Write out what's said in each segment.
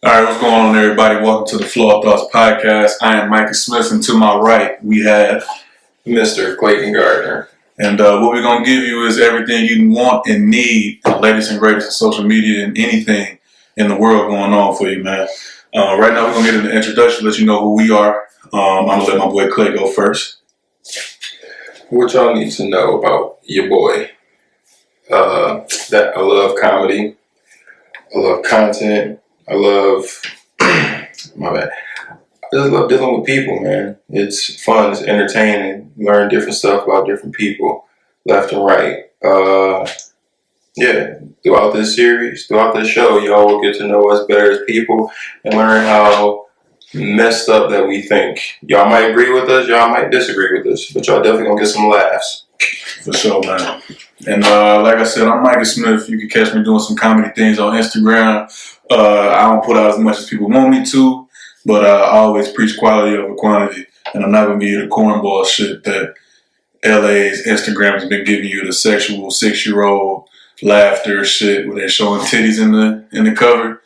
All right, what's going on, everybody? Welcome to the Flawed podcast. I am Micah Smith, and to my right, we have Mr. Clayton Gardner. And what we're going to give you is everything you want and need, the latest and greatest in social media and anything in the world going on for you, man. Right now, we're going to get into the introduction, let you know who we are. I'm going to let my boy Clay go first. What y'all need to know about your boy? That I love comedy. I love content. I love, my bad. I just love dealing with people, man. It's fun, it's entertaining. Learn different stuff about different people, left and right. Throughout this series, throughout this show, y'all will get to know us better as people and learn how messed up that we think. Y'all might agree with us, y'all might disagree with us, but y'all definitely gonna get some laughs. For sure, man. And like I said, I'm Micah Smith. You can catch me doing some comedy things on Instagram. I don't put out as much as people want me to, but I always preach quality over quantity. And I'm not going to give you the cornball shit that LA's Instagram has been giving you, the sexual 6-year-old laughter shit where they're showing titties in the cover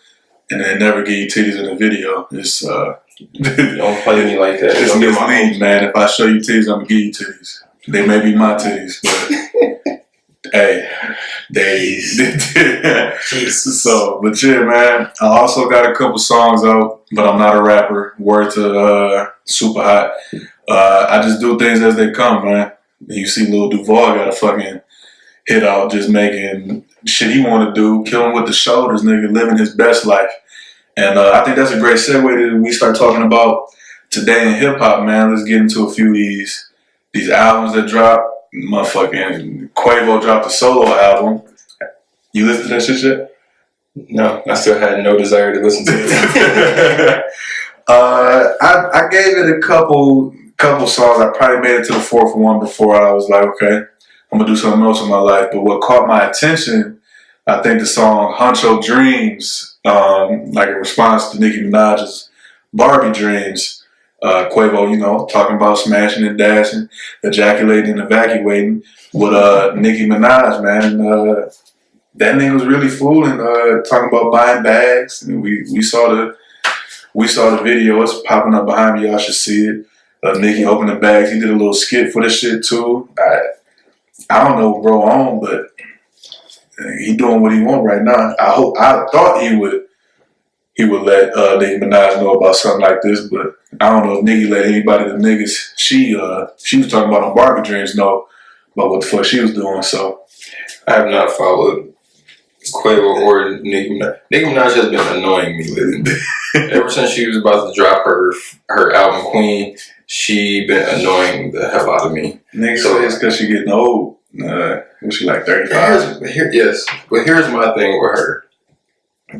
and they never give you titties in the video. It's Don't play me like that. It's misleading, man. If I show you titties, I'm going to give you titties. They may be my titties, but hey, but yeah, man. I also got a couple songs out, but I'm not a rapper. Word to Super Hot. I just do things as they come, man. You see Lil Duval got a fucking hit out just making shit he want to do, killing with the shoulders, nigga, living his best life. And I think that's a great segue to we start talking about today in hip hop, man. Let's get into a few of these albums that drop. Motherfucking Quavo dropped a solo album. You listened to that shit yet? No, I still had no desire to listen to it. I gave it a couple songs. I probably made it to the fourth one before I was like, okay, I'm gonna do something else in my life. But what caught my attention, I think the song Huncho Dreams, like a response to Nicki Minaj's Barbie Dreams. Quavo, talking about smashing and dashing, ejaculating and evacuating with Nicki Minaj, man. That nigga was really fooling, talking about buying bags. And we saw the video. It's popping up behind me. Y'all should see it. Nicki opened the bags. He did a little skit for this shit too. I don't know bro on, but he doing what he want right now. I thought he would let Nicki Minaj know about something like this, but I don't know if Nicki let anybody, the niggas she was talking about on Barbie Dreams, know about what the fuck she was doing. So I have not followed Quavo or Nicki Minaj. Nicki Minaj has been annoying me lately. Ever since she was about to drop her album Queen, she been annoying the hell out of me. Niggas say it's because she getting old. Was she like 35? Yes, but here's my thing with her.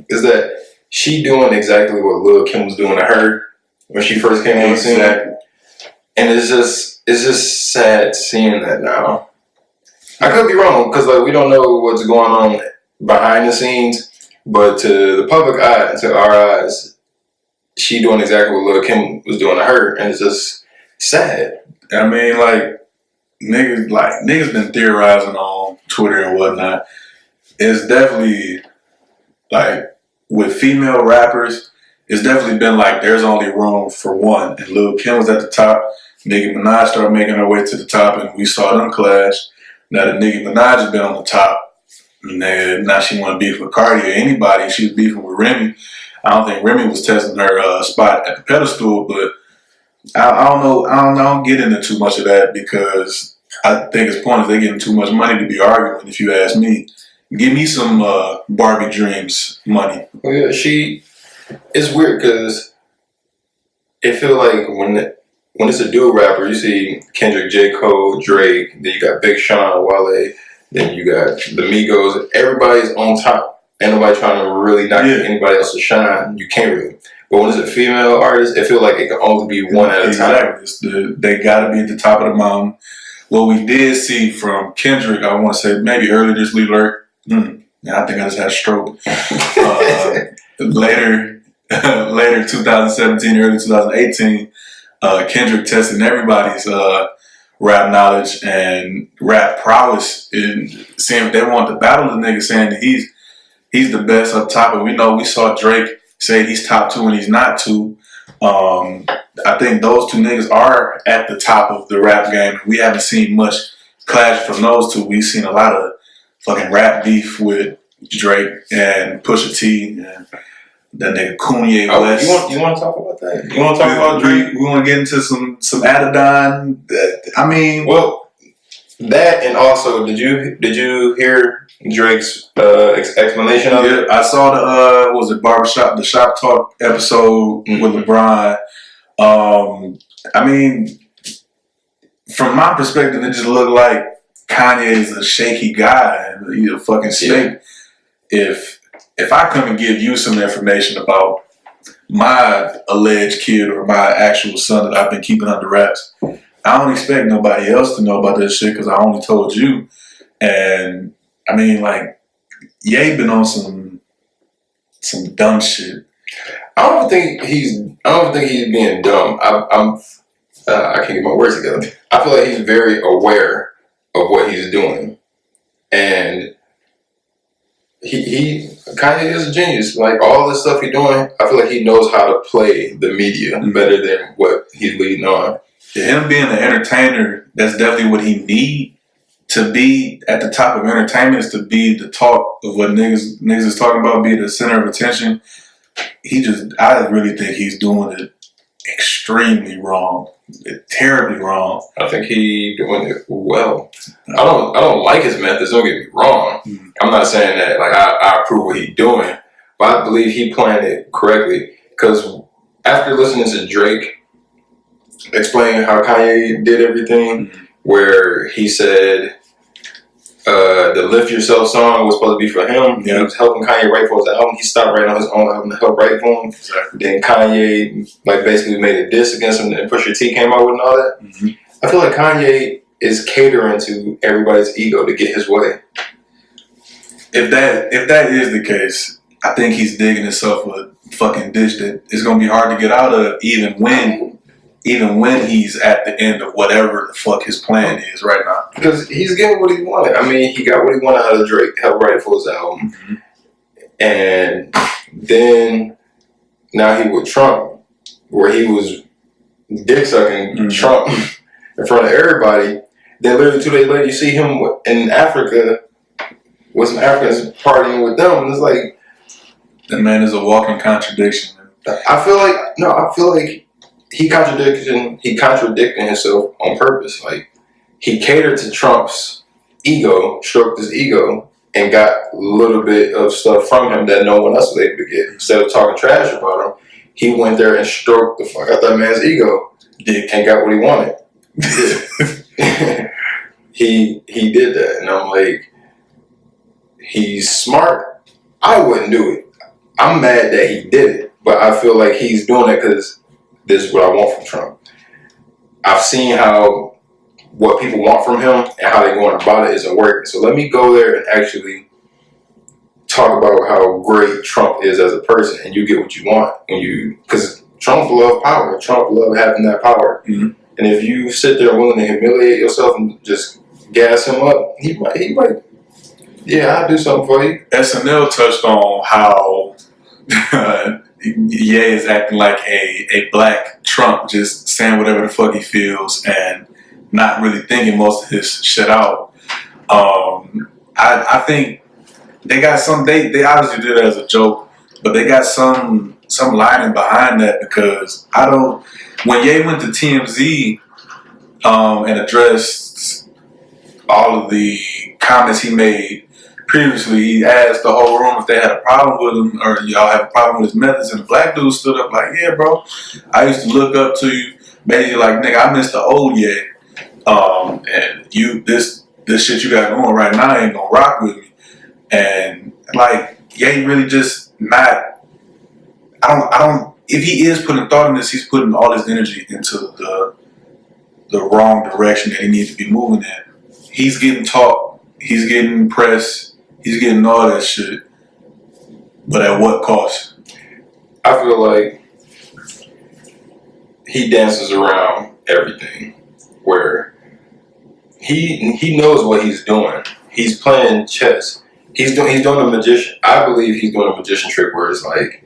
Is that she doing exactly what Lil Kim was doing to her when she first came on the scene. And it's just sad seeing that now. I could be wrong, because we don't know what's going on behind the scenes, but to the public eye and to our eyes, she doing exactly what Lil Kim was doing to her, and it's just sad. I mean, niggas been theorizing on Twitter and whatnot. It's definitely with female rappers, it's definitely been there's only room for one. And Lil Kim was at the top. Nicki Minaj started making her way to the top, and we saw them clash. Now that Nicki Minaj has been on the top, and now she want to beef with Cardi or anybody. She's beefing with Remy. I don't think Remy was testing her spot at the pedestal, but I don't know. I don't get into too much of that because I think it's pointless. They're getting too much money to be arguing, if you ask me. Give me some Barbie Dreams money. Well, yeah, it's weird because it feels like when it's a dual rapper, you see Kendrick, J. Cole, Drake, then you got Big Sean, Wale, then you got the Migos. Everybody's on top. Ain't nobody trying to really knock anybody else to shine. You can't really. But when it's a female artist, it feels like it can only be one at a time. They got to be at the top of the mountain. What we did see from Kendrick, I want to say maybe earlier this week, yeah, I think I just had a stroke. Later 2017, early 2018, Kendrick testing everybody's rap knowledge and rap prowess and seeing if they want to battle the nigga, saying that he's the best up top. And we know we saw Drake say he's top 2 and he's not 2. I think those 2 niggas are at the top of the rap game. We haven't seen much clash from those 2. We've seen a lot of fucking rap beef with Drake and Pusha T and that nigga Kanye West. You want to talk about that? You want to talk about Drake? We want to get into some Adidon. I mean, well, that and also, did you hear Drake's explanation of it? I saw the was it Barbershop, the Shop Talk episode with LeBron. I mean, from my perspective, it just looked like Kanye is a shaky guy. He's a fucking snake. Yeah. If I come and give you some information about my alleged kid or my actual son that I've been keeping under wraps, I don't expect nobody else to know about that shit because I only told you. And I mean, like, Ye been on some dumb shit. I don't think he's being dumb. I can't get my words together. I feel like he's very aware of what he's doing, and Kanye is a genius. Like, all the stuff he's doing, I feel like he knows how to play the media better than what he's leading on. Yeah, him being an entertainer, that's definitely what he need to be at the top of entertainment, is to be the talk of what niggas is talking about, be the center of attention. I really think he's doing it extremely wrong, terribly wrong. I think he doing it well. I don't like his methods. Don't get me wrong. I'm not saying that like I approve what he's doing, but I believe he planned it correctly. Because after listening to Drake explain how Kanye did everything, where he said the Lift Yourself song was supposed to be for him. Yeah. He was helping Kanye write for his album. He stopped writing on his own album to help write for him. Exactly. Then Kanye basically made a diss against him, and Pusha T came out with and all that. I feel like Kanye is catering to everybody's ego to get his way. If that is the case, I think he's digging himself a fucking ditch that it's gonna be hard to get out of, even when he's at the end of whatever the fuck his plan is right now. Because he's getting what he wanted. I mean, he got what he wanted out of Drake, helped write for his album. And then now he with Trump, where he was dick sucking Trump in front of everybody. Then literally 2 days later, you see him in Africa with some Africans partying with them. And it's like, that man is a walking contradiction. I feel like he contradicting himself on purpose. Like, he catered to Trump's ego, stroked his ego, and got a little bit of stuff from him that no one else was able to get. Instead of talking trash about him, he went there and stroked the fuck out that man's ego and got what he wanted. He did that, and I'm like, he's smart. I wouldn't do it. I'm mad that he did it, but I feel like he's doing it because this is what I want from Trump. I've seen what people want from him and how they're going about it isn't working. So let me go there and actually talk about how great Trump is as a person, and you get what you want because Trump love power. Trump love having that power. And if you sit there willing to humiliate yourself and just gas him up, he might. Yeah, I'll do something for you. SNL touched on how Ye is acting like a black Trump, just saying whatever the fuck he feels and not really thinking most of his shit out. I think they got some. They obviously did it as a joke, but they got some lining behind that, because when Ye went to TMZ and addressed all of the comments he made previously, he asked the whole room if they had a problem with him, or y'all have a problem with his methods, and the black dude stood up like, yeah, bro, I used to look up to you, basically like, nigga, I miss the old Ye, and this shit you got going right now ain't gonna rock with me. And like, Ye really just not, I don't, if he is putting thought in this, he's putting all his energy into the wrong direction that he needs to be moving in. He's getting taught, he's getting press, he's getting all that shit, but at what cost? I feel like he dances around everything, where he knows what he's doing. He's playing chess. He's doing a magician. I believe he's doing a magician trick where it's like,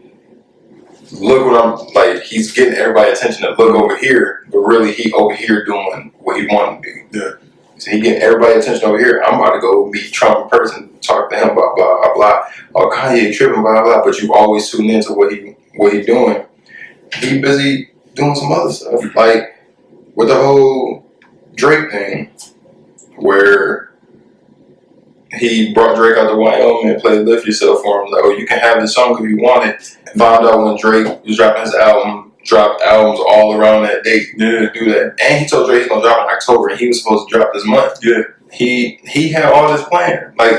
look what I'm like. He's getting everybody's attention to look over here, but really he over here doing what he wanted to do. Yeah. So he getting everybody's attention over here. I'm about to go meet Trump in person, talk to him, blah blah blah blah. Oh, Kanye tripping, blah blah. But you always tune into what he doing. He busy doing some other stuff, like with the whole Drake thing, where he brought Drake out to Wyoming and played "Lift Yourself" for him. Like, oh, you can have this song if you want it. And found out when Drake was dropping his album, dropped albums all around that date. Yeah. To do that, and he told Drake he's gonna drop in October, and he was supposed to drop this month. Yeah. He had all this planned. Like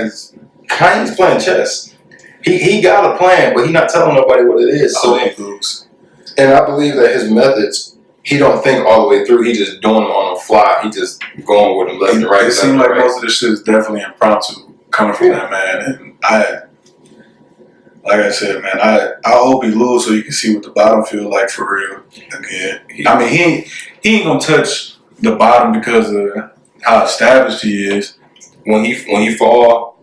Kanye's playing chess. He got a plan, but he not telling nobody what it is. So he lose. And I believe that his methods, he don't think all the way through. He just doing them on the fly. He just going with them left and right. It seems like most of this shit is definitely impromptu coming from that man. And like I said, man, I hope he lose so you can see what the bottom feel like for real again. I mean, he ain't gonna touch the bottom because of how established he is. When he fall,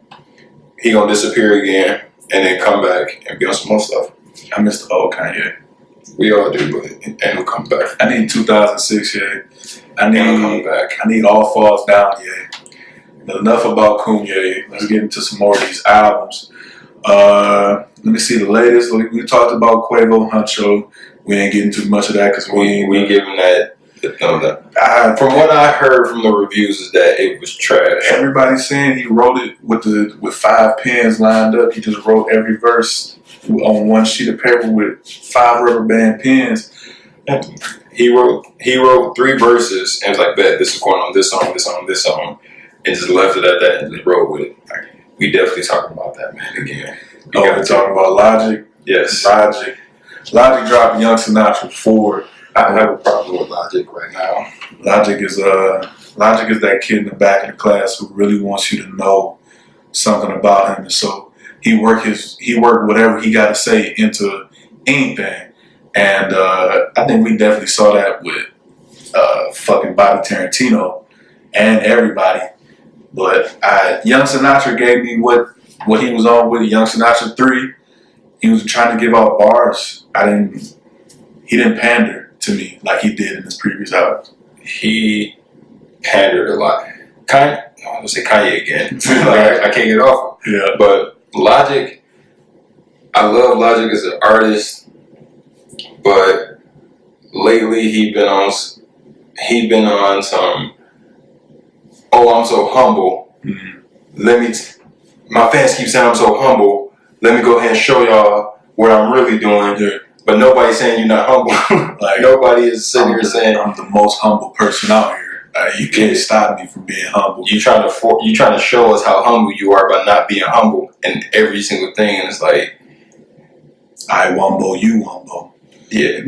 he gonna disappear again and then come back and be on some more stuff. I miss the old Kanye. We all do, but and he'll come back. I need 2006, yeah. I back. need All Falls Down, yeah. But enough about Kanye. Let's get into some more of these albums. Let me see the latest. We talked about Quavo Huncho. We ain't getting too much of that because we give him that. From what I heard from the reviews is that it was trash. Everybody's saying he wrote it with 5 pens lined up. He just wrote every verse on one sheet of paper with 5 rubber band pens. He wrote 3 verses and was like, "Bet this is going on this song, this song, this song," and just left it at that and just wrote with it. We definitely talking about that, man. Again, we're talking about Logic. Yes, Logic dropped Young Sinatra 4. I have a problem with Logic right now. Logic is that kid in the back of the class who really wants you to know something about him, and so he worked whatever he got to say into anything. And I think we definitely saw that with fucking Bobby Tarantino and everybody. But Young Sinatra gave me what he was on with Young Sinatra 3. He was trying to give out bars. He didn't pander to me like he did in his previous albums. He pandered a lot. I was gonna say Kanye again. I can't get off him. Yeah. But Logic, I love Logic as an artist, but lately he been on some. Oh, I'm so humble. Mm-hmm. My fans keep saying I'm so humble. Let me go ahead and show y'all what I'm really doing. Yeah. But nobody's saying you're not humble. Like nobody is sitting here saying I'm the most humble person out here. You can't stop me from being humble. You trying to show us how humble you are by not being humble in every single thing, and it's like I wumbo, you wumbo. Yeah.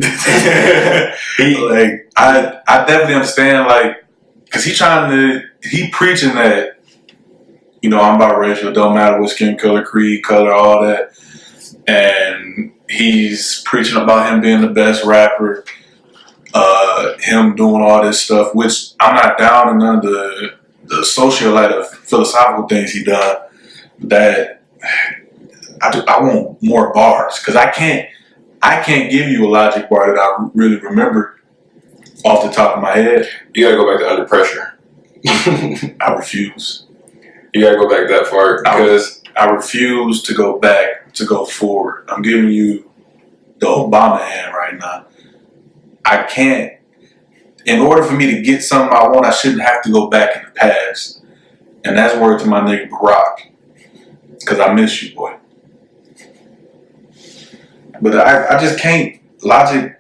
I definitely understand, like, cause he preaching that, I'm biracial, don't matter what skin color, creed, color, all that, and he's preaching about him being the best rapper, him doing all this stuff, which I'm not down in none of the socialite or philosophical things he done. That I want more bars, because I can't give you a Logic bar that I really remember off the top of my head. You gotta go back to Under Pressure. I refuse. You gotta go back that far because I refuse to go back to go forward. I'm giving you the Obama hand right now. I can't. In order for me to get something I want, I shouldn't have to go back in the past. And that's word to my nigga Barack. Because I miss you, boy. But I just can't. Logic,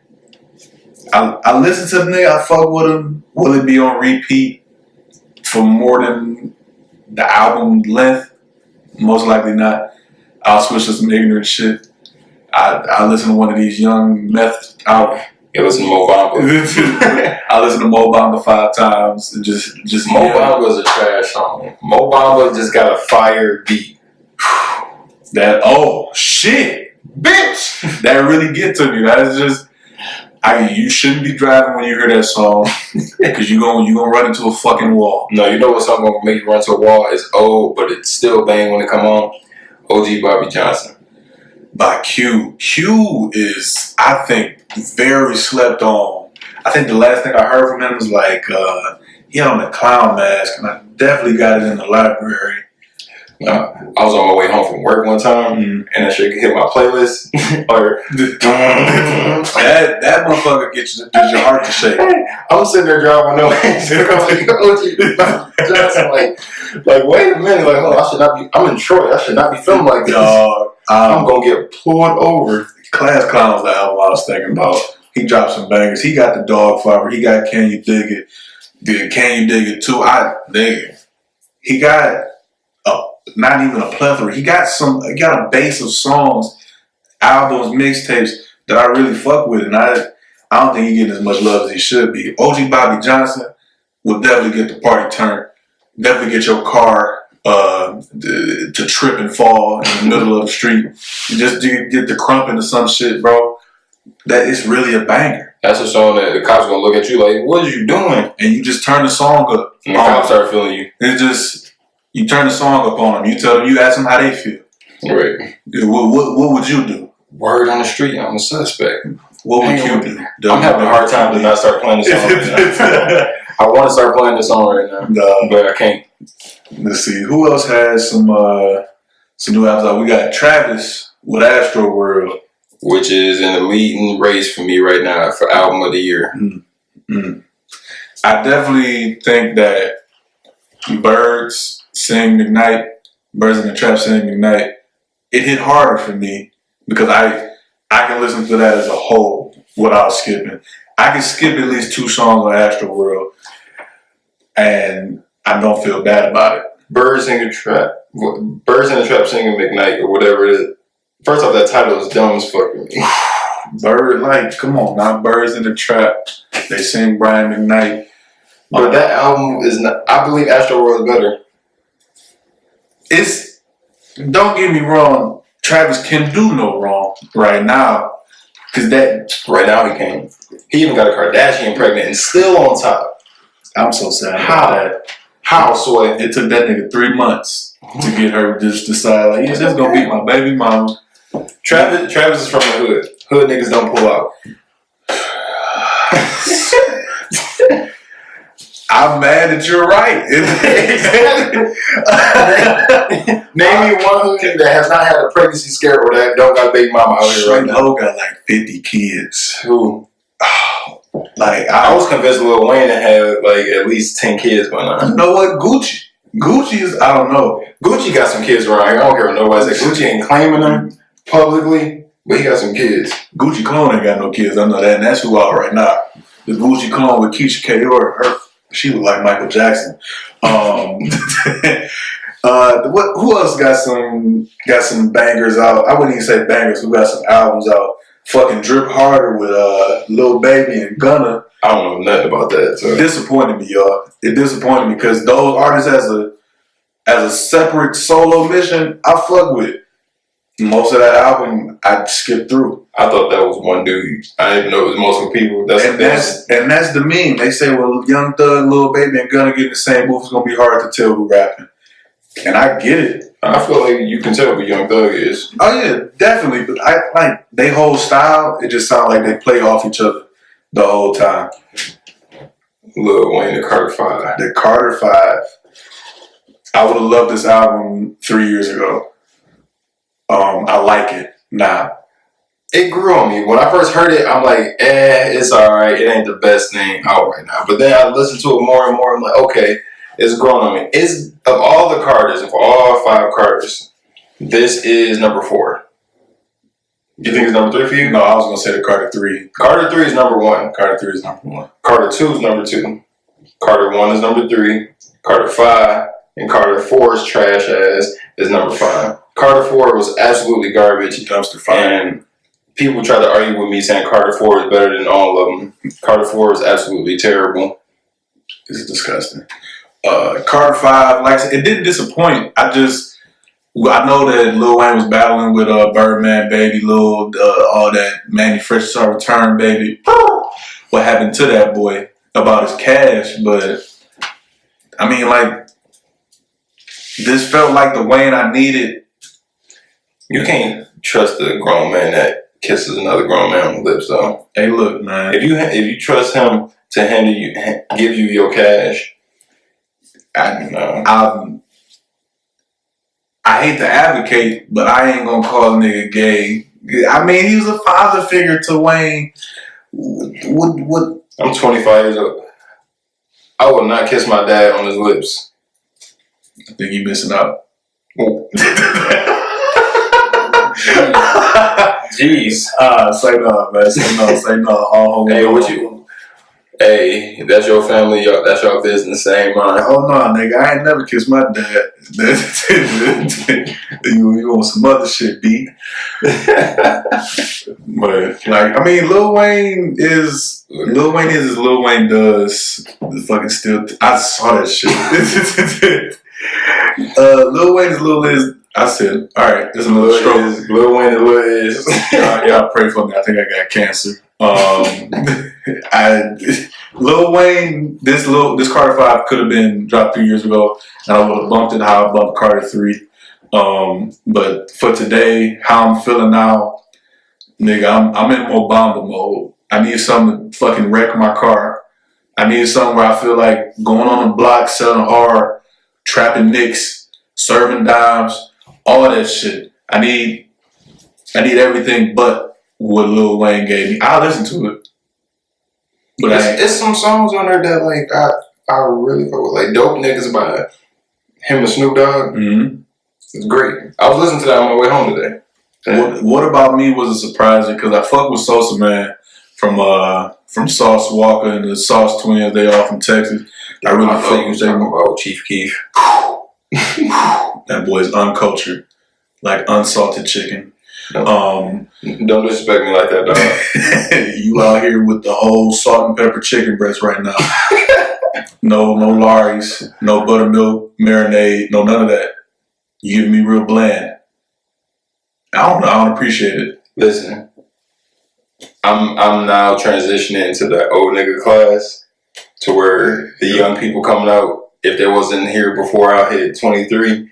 I listen to the nigga, I fuck with him. Will it be on repeat for more than the album length? Most likely not. I'll switch to some ignorant shit. I listen to one of these young meth out. You listen to Mo Bamba. I listen to Mo Bamba 5 times and just Mo Bamba is a trash song. Mo Bamba just got a fire beat. That shit, bitch. That really get to me. That is just. You shouldn't be driving when you hear that song, because you gonna run into a fucking wall. No, you know what song gonna make you run into a wall? It's old, but it's still bang when it come on. OG Bobby Johnson. by Q. Q is, I think, very slept on. I think the last thing I heard from him was like, he had on a clown mask, and I definitely got it in the library. I was on my way home from work one time, and that shit hit my playlist. Or that motherfucker gets your heart to shake. I'm sitting there driving no Johnson, like, wait a minute, like, hold on, I should not be. I'm in Detroit. I should not be filming like this. I'm gonna get pulled over. Class Clown's the album I was thinking about. He dropped some bangers. He got the Dog Fiber. He got Can You Dig It? Can You Dig It too? He got not even a plethora. He got a base of songs, albums, mixtapes that I really fuck with, and I don't think he getting as much love as he should be. OG Bobby Johnson will definitely get the party turned. Definitely get your car to trip and fall in the middle of the street. You just get the crump into some shit, bro. That is really a banger. That's a song that the cops gonna look at you like, what are you doing? And you just turn the song up. And the cops start feeling you. It's just, you turn the song up on them. You tell them, you ask them how they feel. Right. What would you do? Word on the street, I'm a suspect. What would you do? I'm having a hard time to not start playing this song right now. I want to start playing this song right now, but I can't. Let's see. Who else has some new albums out? We got Travis with Astro World, which is in the leading race for me right now for album of the year. I definitely think that Birds Sing McKnight, Birds in the Trap Sing McKnight, it hit harder for me because I can listen to that as a whole without skipping. I can skip at least 2 songs on Astro World and I don't feel bad about it. Birds in the Trap Singing McKnight or whatever it is. First off, that title is dumb as fuck to me. Bird, like, come on, not Birds in the Trap. They sing Brian McKnight. But that album is not, I believe Astro World is better. Don't get me wrong, Travis can do no wrong right now. Right now he can't. He even got a Kardashian pregnant and still on top. I'm so sad How? about that. How, Sway? It took that nigga 3 months to get her to just decide, like, yeah, this gonna be my baby mama. Travis is from the hood. Hood niggas don't pull out. I'm mad that you're right. Name me one hood nigga that has not had a pregnancy scare or that don't got a baby mama out here right now. Low got like 50 kids. Who? Like I was convinced Lil Wayne had like at least 10 kids by now. You know what? Gucci is, I don't know. Gucci got some kids around here. I don't care what nobody says. Gucci ain't claiming them publicly, but he got some kids. Gucci clone ain't got no kids. I know that, and that's who out right now. The Gucci clone with Keisha Kayor, she was like Michael Jackson. Who else got some bangers out? I wouldn't even say bangers. Who got some albums out? Fucking Drip Harder with Lil Baby and Gunna. I don't know nothing about that. So. It disappointed me, y'all. It disappointed me because those artists as a separate solo mission, I fuck with. Most of that album, I skipped through. I thought that was one dude. I didn't know it was multiple people. That's the meme. They say, well, Young Thug, Lil Baby, and Gunna get in the same booth. It's gonna be hard to tell who rapping, and I get it. I feel like you can tell who Young Thug is. Oh yeah, definitely. But I like they whole style. It just sounds like they play off each other the whole time. Lil Wayne, the Carter 5. The Carter 5. I would have loved this album 3 years ago. I like it now. It grew on me. When I first heard it, I'm like, it's alright. It ain't the best thing out right now. But then I listened to it more and more. I'm like, okay, it's grown on me. It's of all the Carters, and for all 5 Carters, this is number 4. You think it's number 3 for you? No, I was gonna say the Carter 3. Carter 3 is number 1. Carter 3 is number 1. Carter 2 is number 2. Carter 1 is number 3. Carter 5 and Carter 4's trash ass is number 5. Carter 4 was absolutely garbage. Dumpster fire. And people try to argue with me saying Carter 4 is better than all of them. Carter 4 is absolutely terrible. This is disgusting. Carter 5, like I said, it didn't disappoint. I know that Lil Wayne was battling with Birdman, Baby, all that Manny Fresh Start Return, Baby. What happened to that boy about his cash? But I mean, like, this felt like the Wayne I needed. You can't. trust a grown man that kisses another grown man on the lips, though. Hey, look, man. If you trust him to give you your cash, I hate to advocate, but I ain't gonna call a nigga gay. I mean, he was a father figure to Wayne. What? I'm 25 years old. I would not kiss my dad on his lips. I think you missing out. Jeez. Say no, man. Say no. All hey, what you? Hey, that's your family. That's your business. Ain't mine. Oh no, nigga. I ain't never kissed my dad. You want some other shit, B? But like, I mean, Lil Wayne is as Lil Wayne does. The fucking still. I saw that shit. Lil Wayne is Lil is. I said, all right, there's another stroke. Lil Wayne and Lil is. Y'all pray for me. I think I got cancer. Lil Wayne, this Carter 5 could have been dropped 3 years ago, and I would have bumped it how I bumped Carter 3. But for today, how I'm feeling now, nigga, I'm in Obama mode. I need something to fucking wreck my car. I need something where I feel like going on the block, selling hard, trapping nicks, serving dimes, all that shit. I need everything but what Lil Wayne gave me. I listen to it. But it's some songs on there that like I really fuck with. Like Dope Niggas by him and Snoop Dogg. Mm-hmm. It's great. I was listening to that on my way home today. What About Me was a surprise because I fuck with Sosa Man from Sauce Walker and the Sauce Twins. They all from Texas. I really fuck with them. About Chief Keef. That boy's uncultured, like unsalted chicken. Don't disrespect me like that, dog. You out here with the whole salt and pepper chicken breast right now. No Larry's, no buttermilk marinade, no none of that. You give me real bland. I don't appreciate it. Listen, I'm now transitioning into the old nigga class to where the young people coming out, if they wasn't here before I hit 23,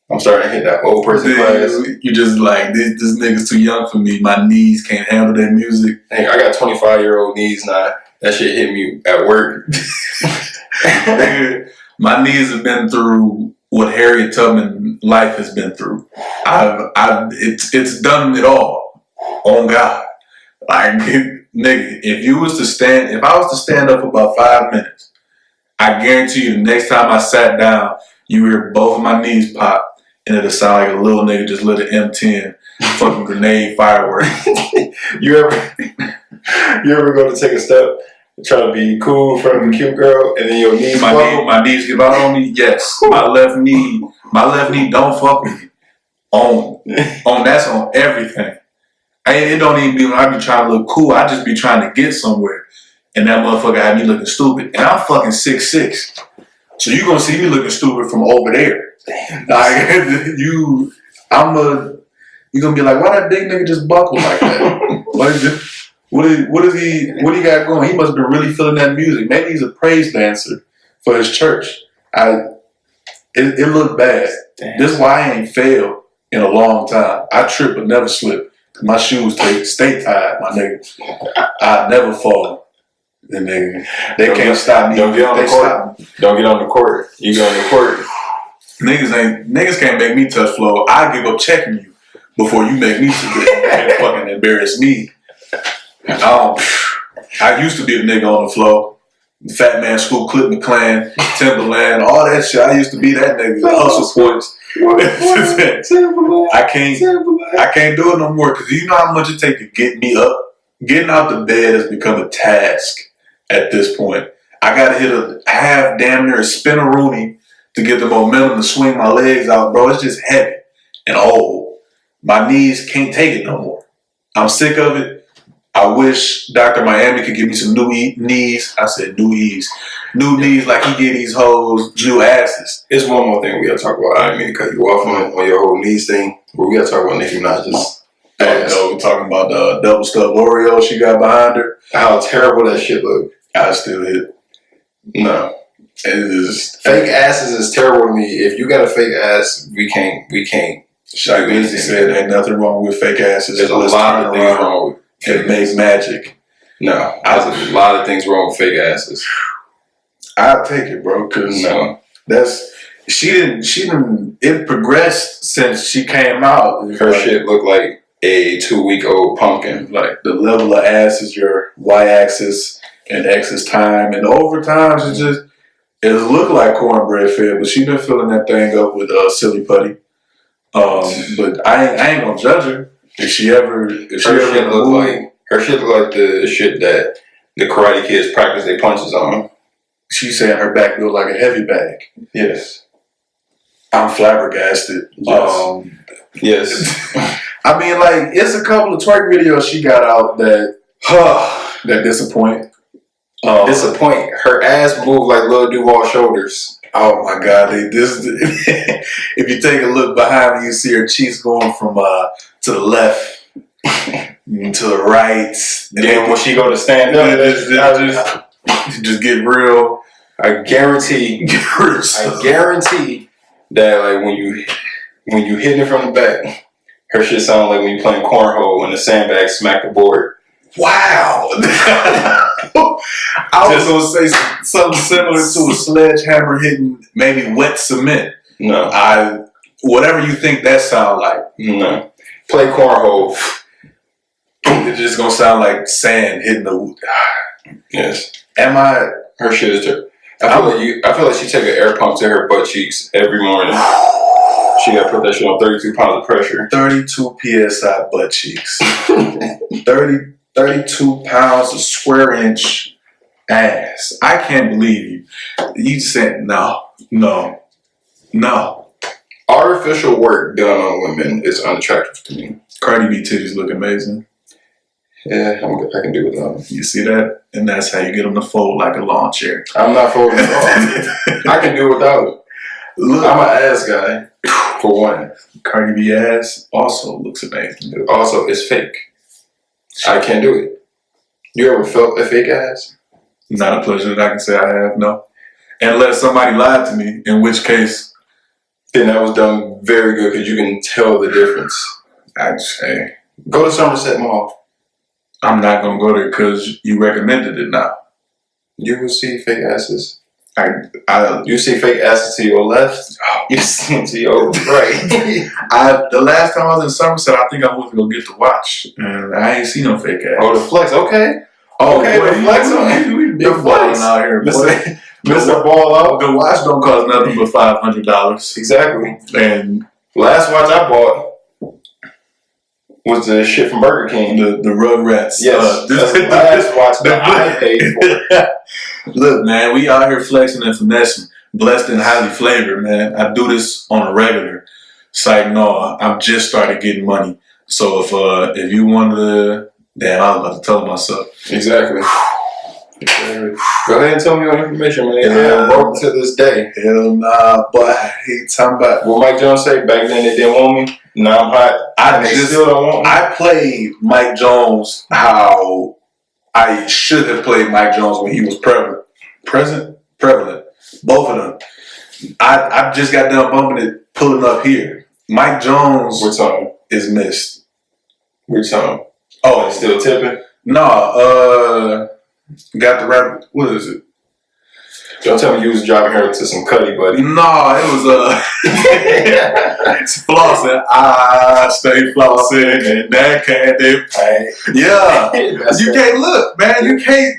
I'm starting to hit that old person class. You just like, this nigga's too young for me. My knees can't handle that music. Hey, I got 25-year-old knees now. That shit hit me at work. My knees have been through what Harriet Tubman life has been through. It's done it all. On God. Like, nigga, if I was to stand up for about 5 minutes, I guarantee you the next time I sat down, you hear both of my knees pop. And it'll sound like a little nigga just lit an M10 fucking grenade firework. You ever go to take a step and try to be cool in front of a cute girl and then your knees my knees give out on me? Yes. My left knee don't fuck with me. That's on everything. It don't even be when I be trying to look cool. I just be trying to get somewhere. And that motherfucker had me looking stupid. And I'm fucking 6'6". So you gonna see me looking stupid from over there. Like, you gonna be like, why that big nigga just buckled like that? What he got going? He must have been really feeling that music. Maybe he's a praise dancer for his church. It looked bad. Damn. This is why I ain't failed in a long time. I trip but never slip. My shoes stay tied, my nigga. I never fall. And they can't stop me. Don't get on the court. Don't get on the court. You go on the court. Niggas can't make me touch floor. I give up checking you before you make me fucking embarrass me. I used to be the nigga on the floor. Fat Man School, Clip McClan, Timberland, all that shit. I used to be that nigga. Hustle points. I can't do it no more because you know how much it takes to get me up. Getting out the bed has become a task at this point. I gotta hit a half damn near a spin-a-rooney to get the momentum to swing my legs out, bro. It's just heavy and old. My knees can't take it no more. I'm sick of it. I wish Dr. Miami could give me some new knees. I said new knees. New knees like he get these hoes new asses. It's one more thing we gotta talk about. I didn't mean to cut you off on your whole knees thing, but we gotta talk about Nicki Minaj's ass. We're talking about the double stuffed Oreo she got behind her. How terrible that shit looked. I still hit. No. It is fake asses is terrible to me. If you got a fake ass, we can't Shaq Busy said ain't nothing wrong with fake asses. There's a lot of things wrong with it makes magic. No, there's a lot of things wrong with fake asses. I'll take it, bro, because she didn't it progressed since she came out. Her shit looked like a 2-week-old pumpkin. Like the level of ass is your y-axis and x is time, and over time it looked like cornbread fed, but she been filling that thing up with silly putty. But I ain't gonna judge her if she ever her shit look like the shit that the Karate Kids practice their punches on. She's saying her back built like a heavy bag. Yes. I'm flabbergasted. Yes. Yes. I mean, like, it's a couple of twerk videos she got out that disappoint. Disappoint. Her ass moved like Lil Duval's shoulders. Oh my God! If you take a look behind me, you see her cheeks going from to the left to the right. And then when she go to stand up, just get real. I guarantee that like when you hitting it from the back, her shit sound like when you playing cornhole and the sandbag smack the board. Wow. I was gonna say something similar to a sledgehammer hitting maybe wet cement. No. Whatever you think that sound like. No. Play cornhole. It's just gonna sound like sand hitting the. Yes. Her shit is. I feel like she take an air pump to her butt cheeks every morning. She got to put that shit on 32 pounds of pressure. 32 psi butt cheeks. 32 pounds of square inch ass. I can't believe you. You said no. Artificial work done on women is unattractive to me. Cardi B titties look amazing. Yeah, I can do without them. You see that? And that's how you get them to fold like a lawn chair. I'm not folding at all. I can do without it. Look, I'm an ass guy, for one. Cardi B ass also looks amazing. Also, it's fake. I can't do it. You ever felt a fake ass? Not a pleasure that I can say I have, no. Unless somebody lied to me, in which case... Then that was done very good because you can tell the difference. I'd say... Go to Somerset Mall. I'm not going to go there because you recommended it now. You will see fake asses. You see fake asses to your left. You see them to your right. The last time I was in Somerset, I think I was going to get to watch. And I ain't seen no fake ass. Oh, the flex. Okay. Oh, okay, boy, the flex on we big balling out here, Mr. Ball Out. The watch don't cost nothing but $500. Exactly. And last watch I bought was the shit from Burger King. The Rugrats. Yes. That's the last watch that I paid for. Look, man, we out here flexing and finessing. Blessed and highly flavored, man. I do this on a regular. It's like, no, I'm just started getting money. So if you want to... Damn, I was about to tell myself. Exactly. Go ahead and tell me your information, man. I'm broke to this day. Hell nah, but he talking about what Mike Jones say back then. They didn't want me. Now I'm hot. They still don't want me. I played Mike Jones how I should have played Mike Jones when he was prevalent. Both of them. I just got done bumping it, pulling up here. Mike Jones. What song is missed? Which song? Oh, it's still tipping. No, got the rap. What is it? Don't tell me you was driving her to some Cuddy, buddy. No, it was it's flossing. I stay flossing, and that candy paint. Yeah, you can't look, man.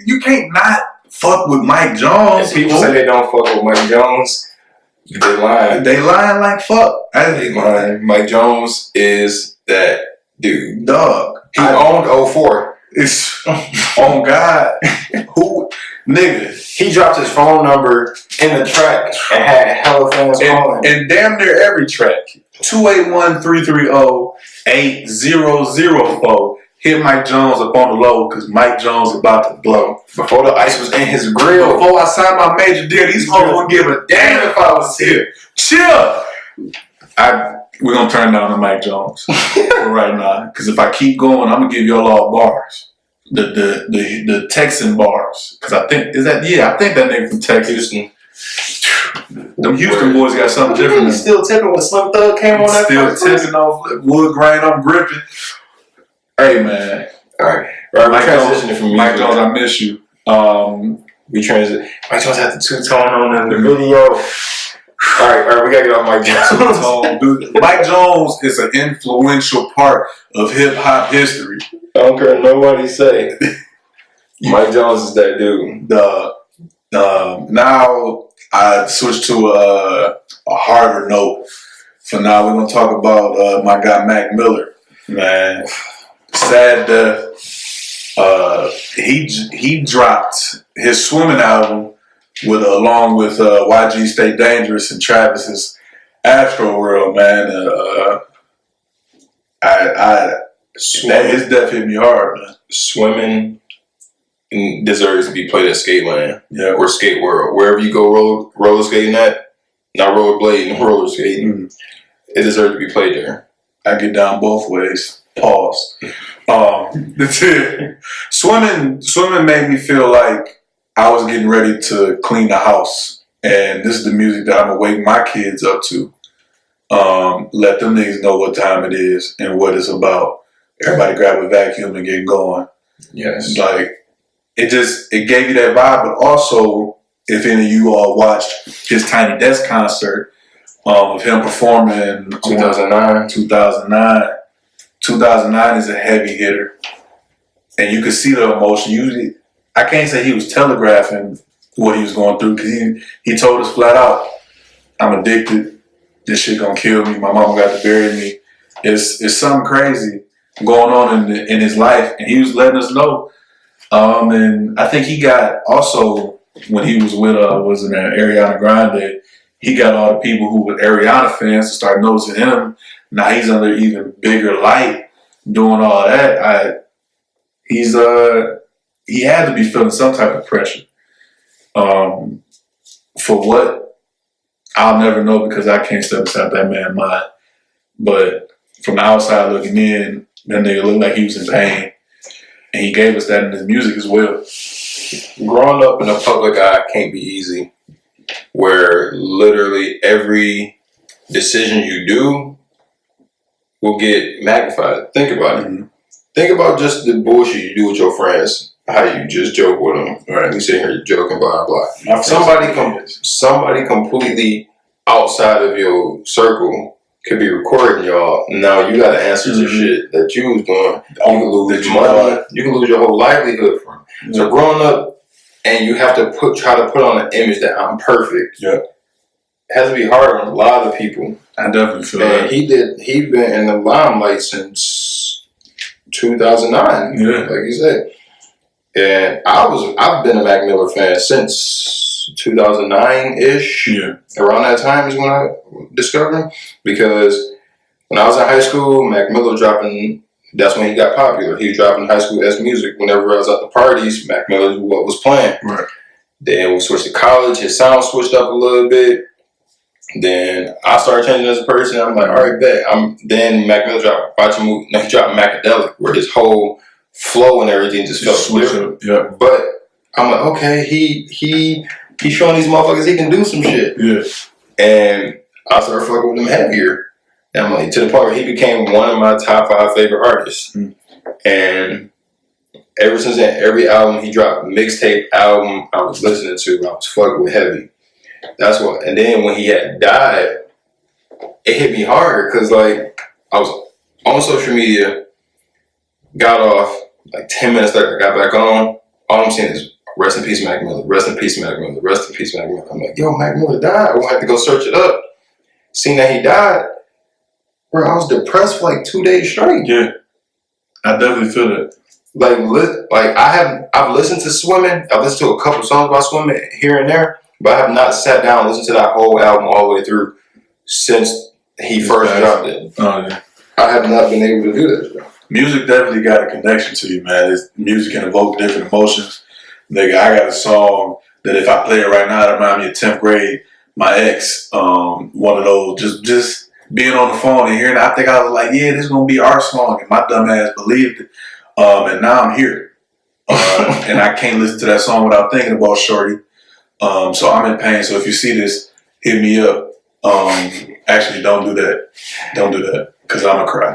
You can't not fuck with Mike Jones. If people say they don't fuck with Mike Jones, they lying. They lying like fuck. They lying. Mike Jones is that dude. Dog. He owned 04. It's on God. Who, nigga? He dropped his phone number in the track and had hella fans calling. And damn near every track. 281-330-8004. Hit Mike Jones up on the low because Mike Jones about to blow. Before the ice was in his grill. Before I signed my major deal, these hoes wouldn't give a damn if I was here. Chill. We're going to turn down to Mike Jones for right now. Because if I keep going, I'm going to give y'all all bars. The Texan bars. Because I think, I think that nigga from Texas. Houston. Them Houston boys got something different. He's still tipping when Slim Thug came on that. Still tipping off wood grain. I'm gripping. Hey man. All right. Mike Jones, from Mike Jones, I miss you. We transit. Mike Jones had the two-tone on in the video. All right, we gotta get off Mike Jones. Dude, Mike Jones is an influential part of hip hop history. I don't care what nobody say. Mike Jones is that dude. Now I switched to a harder note. For now, we're gonna talk about my guy Mac Miller. Man, sad death. He dropped his swimming album along with YG Stay Dangerous and Travis's Astro World. Man, his death hit me hard, man. Swimming deserves to be played at Skateland, or Skate World, wherever you go roller skating at, not rollerblading, roller skating. It deserves to be played there. I get down both ways. Pause. That's it. Swimming made me feel like I was getting ready to clean the house, and this is the music that I'm gonna wake my kids up to. Let them niggas know what time it is and what it's about. Everybody grab a vacuum and get going. Yes. Like it gave you that vibe, but also if any of you all watched his Tiny Desk concert of him performing 2009. 2009 is a heavy hitter, and you could see the emotion. Usually, I can't say he was telegraphing what he was going through because he told us flat out, "I'm addicted. This shit gonna kill me. My mama got to bury me." It's something crazy going on in his life, and he was letting us know. And I think he got also when he was with Ariana Grande, he got all the people who were Ariana fans to start noticing him. Now he's under even bigger light doing all that. He had to be feeling some type of pressure. For what? I'll never know because I can't step inside that man's mind. But from the outside looking in, that nigga looked like he was in pain. And he gave us that in his music as well. Growing up in the public eye can't be easy. Where literally every decision you do will get magnified. Think about it. Think about just the bullshit you do with your friends. How you just joke with them. Right? You sit here joking, blah blah. Somebody completely outside of your circle could be recording y'all. Now you got to answer to shit that you was doing. You can lose money. You can lose your whole livelihood from. So growing up, and you have to try to put on an image that I'm perfect. Yeah. It has to be hard on a lot of people. I definitely feel that. He'd been in the limelight since 2009. Yeah. Like you said. And I've been a Mac Miller fan since 2009-ish. Yeah. Around that time is when I discovered him. Because when I was in high school, Mac Miller that's when he got popular. He was dropping High School S music. Whenever I was at the parties, Mac Miller was what was playing. Right. Then we switched to college. His sound switched up a little bit. Then I started changing as a person. I'm like, all right, bet. Then Mac Miller dropped he dropped Macadelic, where his whole flow and everything just felt different. Yeah. But I'm like, okay, he's showing these motherfuckers he can do some shit. Yeah. And I started fucking with him heavier. And I'm like, to the point where he became one of my top 5 favorite artists. And ever since then, every album he dropped, mixtape album I was listening to, I was fucking with heavy. That's what. And then when he had died, it hit me hard because like I was on social media, got off, like 10 minutes later, I got back on. All I'm seeing is rest in peace, Mac Miller. Rest in peace, Mac Miller. Rest in peace, Mac Miller. I'm like, yo, Mac Miller died. I had to go search it up. Seeing that he died, bro, I was depressed for like 2 days straight. Yeah, I definitely feel it. I've listened to Swimming. I've listened to a couple songs about Swimming here and there, but I have not sat down and listened to that whole album all the way through since he first dropped it. Oh yeah, I have not been able to do this, bro. Music definitely got a connection to you, man. Music can evoke different emotions. Nigga, I got a song that if I play it right now, it reminds me of 10th grade. My ex, one of those, just being on the phone and hearing it, I think I was like, yeah, this is going to be our song. And my dumb ass believed it. And now I'm here. And I can't listen to that song without thinking about Shorty. So I'm in pain. So if you see this, hit me up. Actually, don't do that. Don't do that, because I'm gonna cry.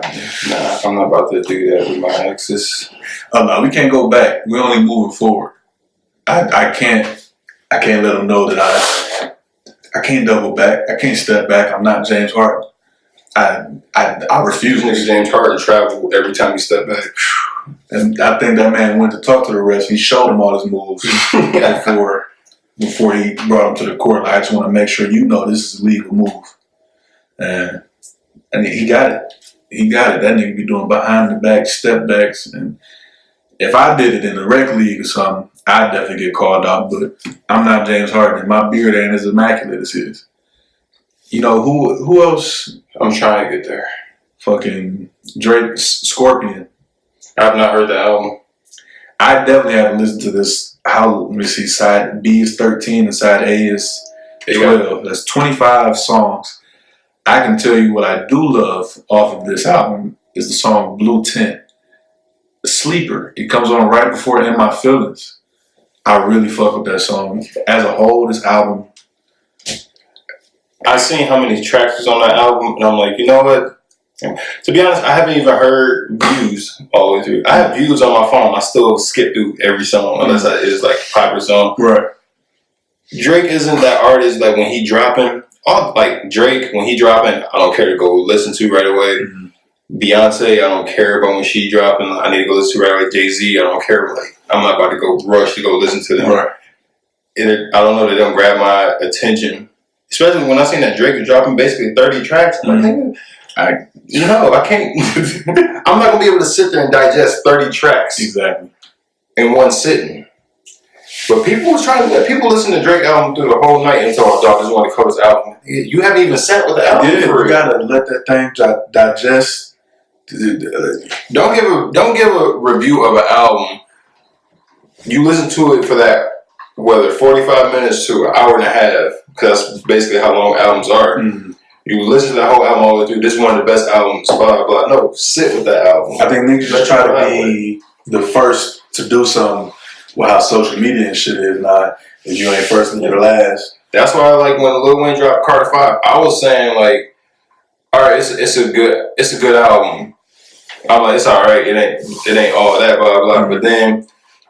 Nah, I'm not about to do that with my exes. Oh no, we can't go back. We're only moving forward. I can't let them know that I can't double back. I can't step back. I'm not James Harden. I refuse. Nigga James Harden travel every time you step back. And I think that man went to talk to the refs. He showed them all his moves before he brought him to the court. Like, I just want to make sure you know this is a legal move. And he got it. He got it. That nigga be doing behind the back step backs. And if I did it in the rec league or something, I'd definitely get called out. But I'm not James Harden. My beard ain't as immaculate as his. You know who else? I'm trying to get there. Fucking Drake, Scorpion. I've not heard the album. I definitely haven't listened to this. Let me see. Side B is 13 and side A is 12. That's 25 songs. I can tell you what I do love off of this album is the song Blue Tint. Sleeper. It comes on right before In My Feelings. I really fuck with that song. As a whole, this album. I seen how many tracks was on that album, and I'm like, you know what? To be honest, I haven't even heard views all the way through. I have views on my phone. I still skip through every song unless it is like a popular song. Right. Drake isn't that artist like when he dropping. Like Drake, when he dropping, I don't care to go listen to right away. Mm-hmm. Beyonce, I don't care about when she dropping. I need to go listen to right away. Jay-Z, I don't care. Like, I'm not about to go rush to go listen to them. Right. I don't know, they don't grab my attention. Especially when I seen that Drake was dropping basically 30 tracks. I'm like, nigga, I can't. I'm not gonna be able to sit there and digest 30 tracks exactly in one sitting. But people was trying to do that. People listen to Drake album through the whole night and told, dog, just want to cover this album. You haven't even sat with the album. Yeah, you gotta let that thing digest. Don't give a review of an album. You listen to it for that, whether 45 minutes to an hour and a half, because that's basically how long albums are. Mm-hmm. You listen to the whole album all the way through. This is one of the best albums, blah, blah, blah. No, sit with that album. I think niggas just try to be the first to do something with how social media and shit is now. If you ain't first and you're last. That's why I like when Lil Wayne dropped Carter 5. I was saying like, all right, it's a good album. I'm like, it's all right. It ain't all that, blah, blah. Mm-hmm. But then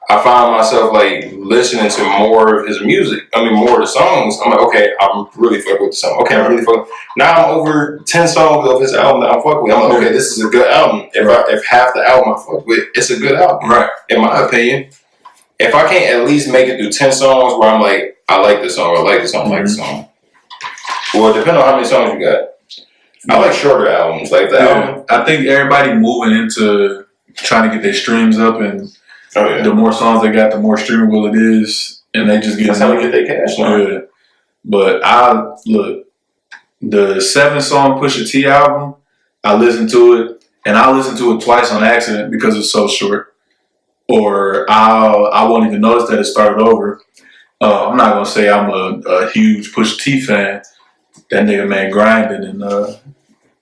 I found myself like listening to more of his music. I mean, more of the songs. I'm like, okay, I'm really fucking with the song. Okay, I'm really fucking. Now I'm over 10 songs of his album that I'm fucking with. I'm like, okay, this is a good album. If half the album I fuck with, it's a good album, right? In my opinion. If I can't at least make it through 10 songs where I'm like, I like this song, I like this song, I like this song. Well, depending on how many songs you got. I like shorter albums, like the album. I think everybody moving into trying to get their streams up, and the more songs they got, the more streamable it is, and they just get. That's how they get their cash now. Yeah. But the 7-song Pusha T album, I listened to it, and I listened to it twice on accident because it's so short. Or I won't even notice that it started over. I'm not gonna say I'm a huge Pusha T fan. That nigga man grinding, and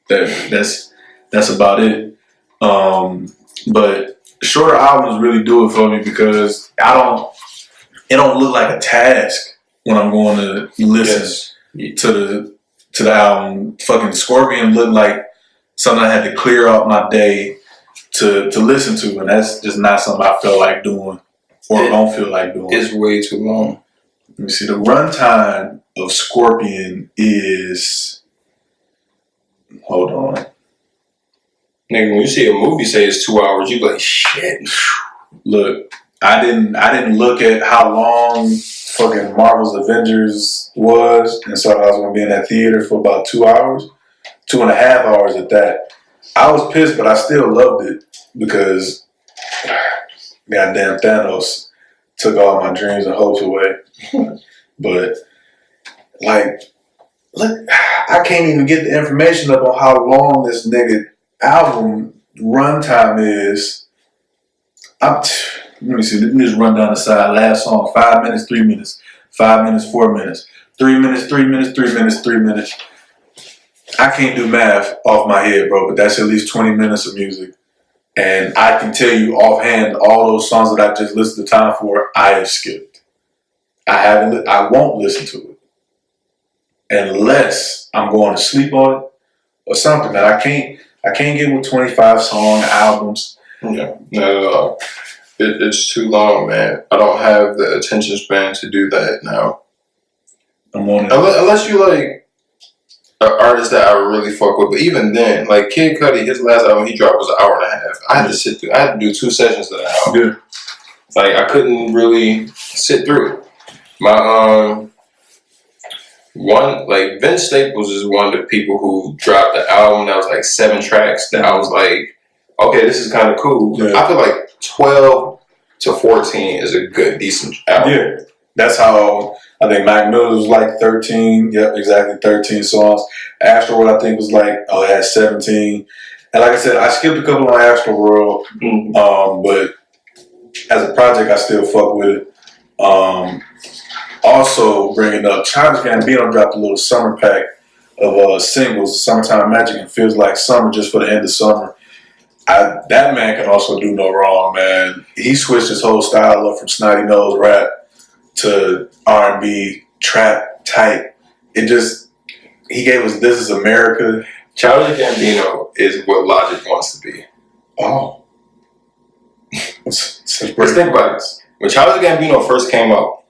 that's about it. But shorter albums really do it for me because it don't look like a task when I'm going to listen to the album. Fucking Scorpion looked like something I had to clear out my day to listen to, and that's just not something I feel like doing or don't feel like doing. It's way too long. Let me see. The runtime of Scorpion is. Hold on. Nigga, when you see a movie say it's 2 hours, you be like, shit. Look, I didn't look at how long fucking Marvel's Avengers was, and so I was gonna be in that theater for about 2 hours, 2.5 hours at that. I was pissed, but I still loved it because goddamn Thanos took all my dreams and hopes away. But like, look, I can't even get the information up on how long this nigga album runtime is. Let me see. Let me just run down the side. Last song, 5 minutes, 3 minutes, 5 minutes, 4 minutes, 3 minutes, 3 minutes, 3 minutes, 3 minutes. I can't do math off my head, bro, but that's at least 20 minutes of music. And I can tell you offhand, all those songs that I just listed the time for, I have skipped. I won't listen to it. unless I'm going to sleep on it or something. Man, I can't get with 25 song albums. Yeah, no. It's too long, man. I don't have the attention span to do that now. I'm on it. Unless you like an artist that I really fuck with, but even then, like Kid Cudi, his last album he dropped was an hour and a half. I had to sit through. I had to do 2 sessions of that album. Yeah. Like I couldn't really sit through it. My one like Vince Staples is one of the people who dropped the album that was like 7 tracks that I was like, okay, this is kind of cool. Yeah. I feel like 12 to 14 is a good, decent album. Yeah, that's how I think Mac Miller was like 13. Yep, exactly 13 songs. Astroworld I think was like it had 17. And like I said, I skipped a couple on Astroworld, but as a project, I still fuck with it. Also, bringing up Childish Gambino dropped a little summer pack of singles, Summertime Magic and Feels Like Summer, just for the end of summer. That man can also do no wrong, man. He switched his whole style up from snotty nose rap to R&B, trap type. He gave us This Is America. Childish Gambino is what Logic wants to be. Oh. Let's think about this. When Childish Gambino first came out,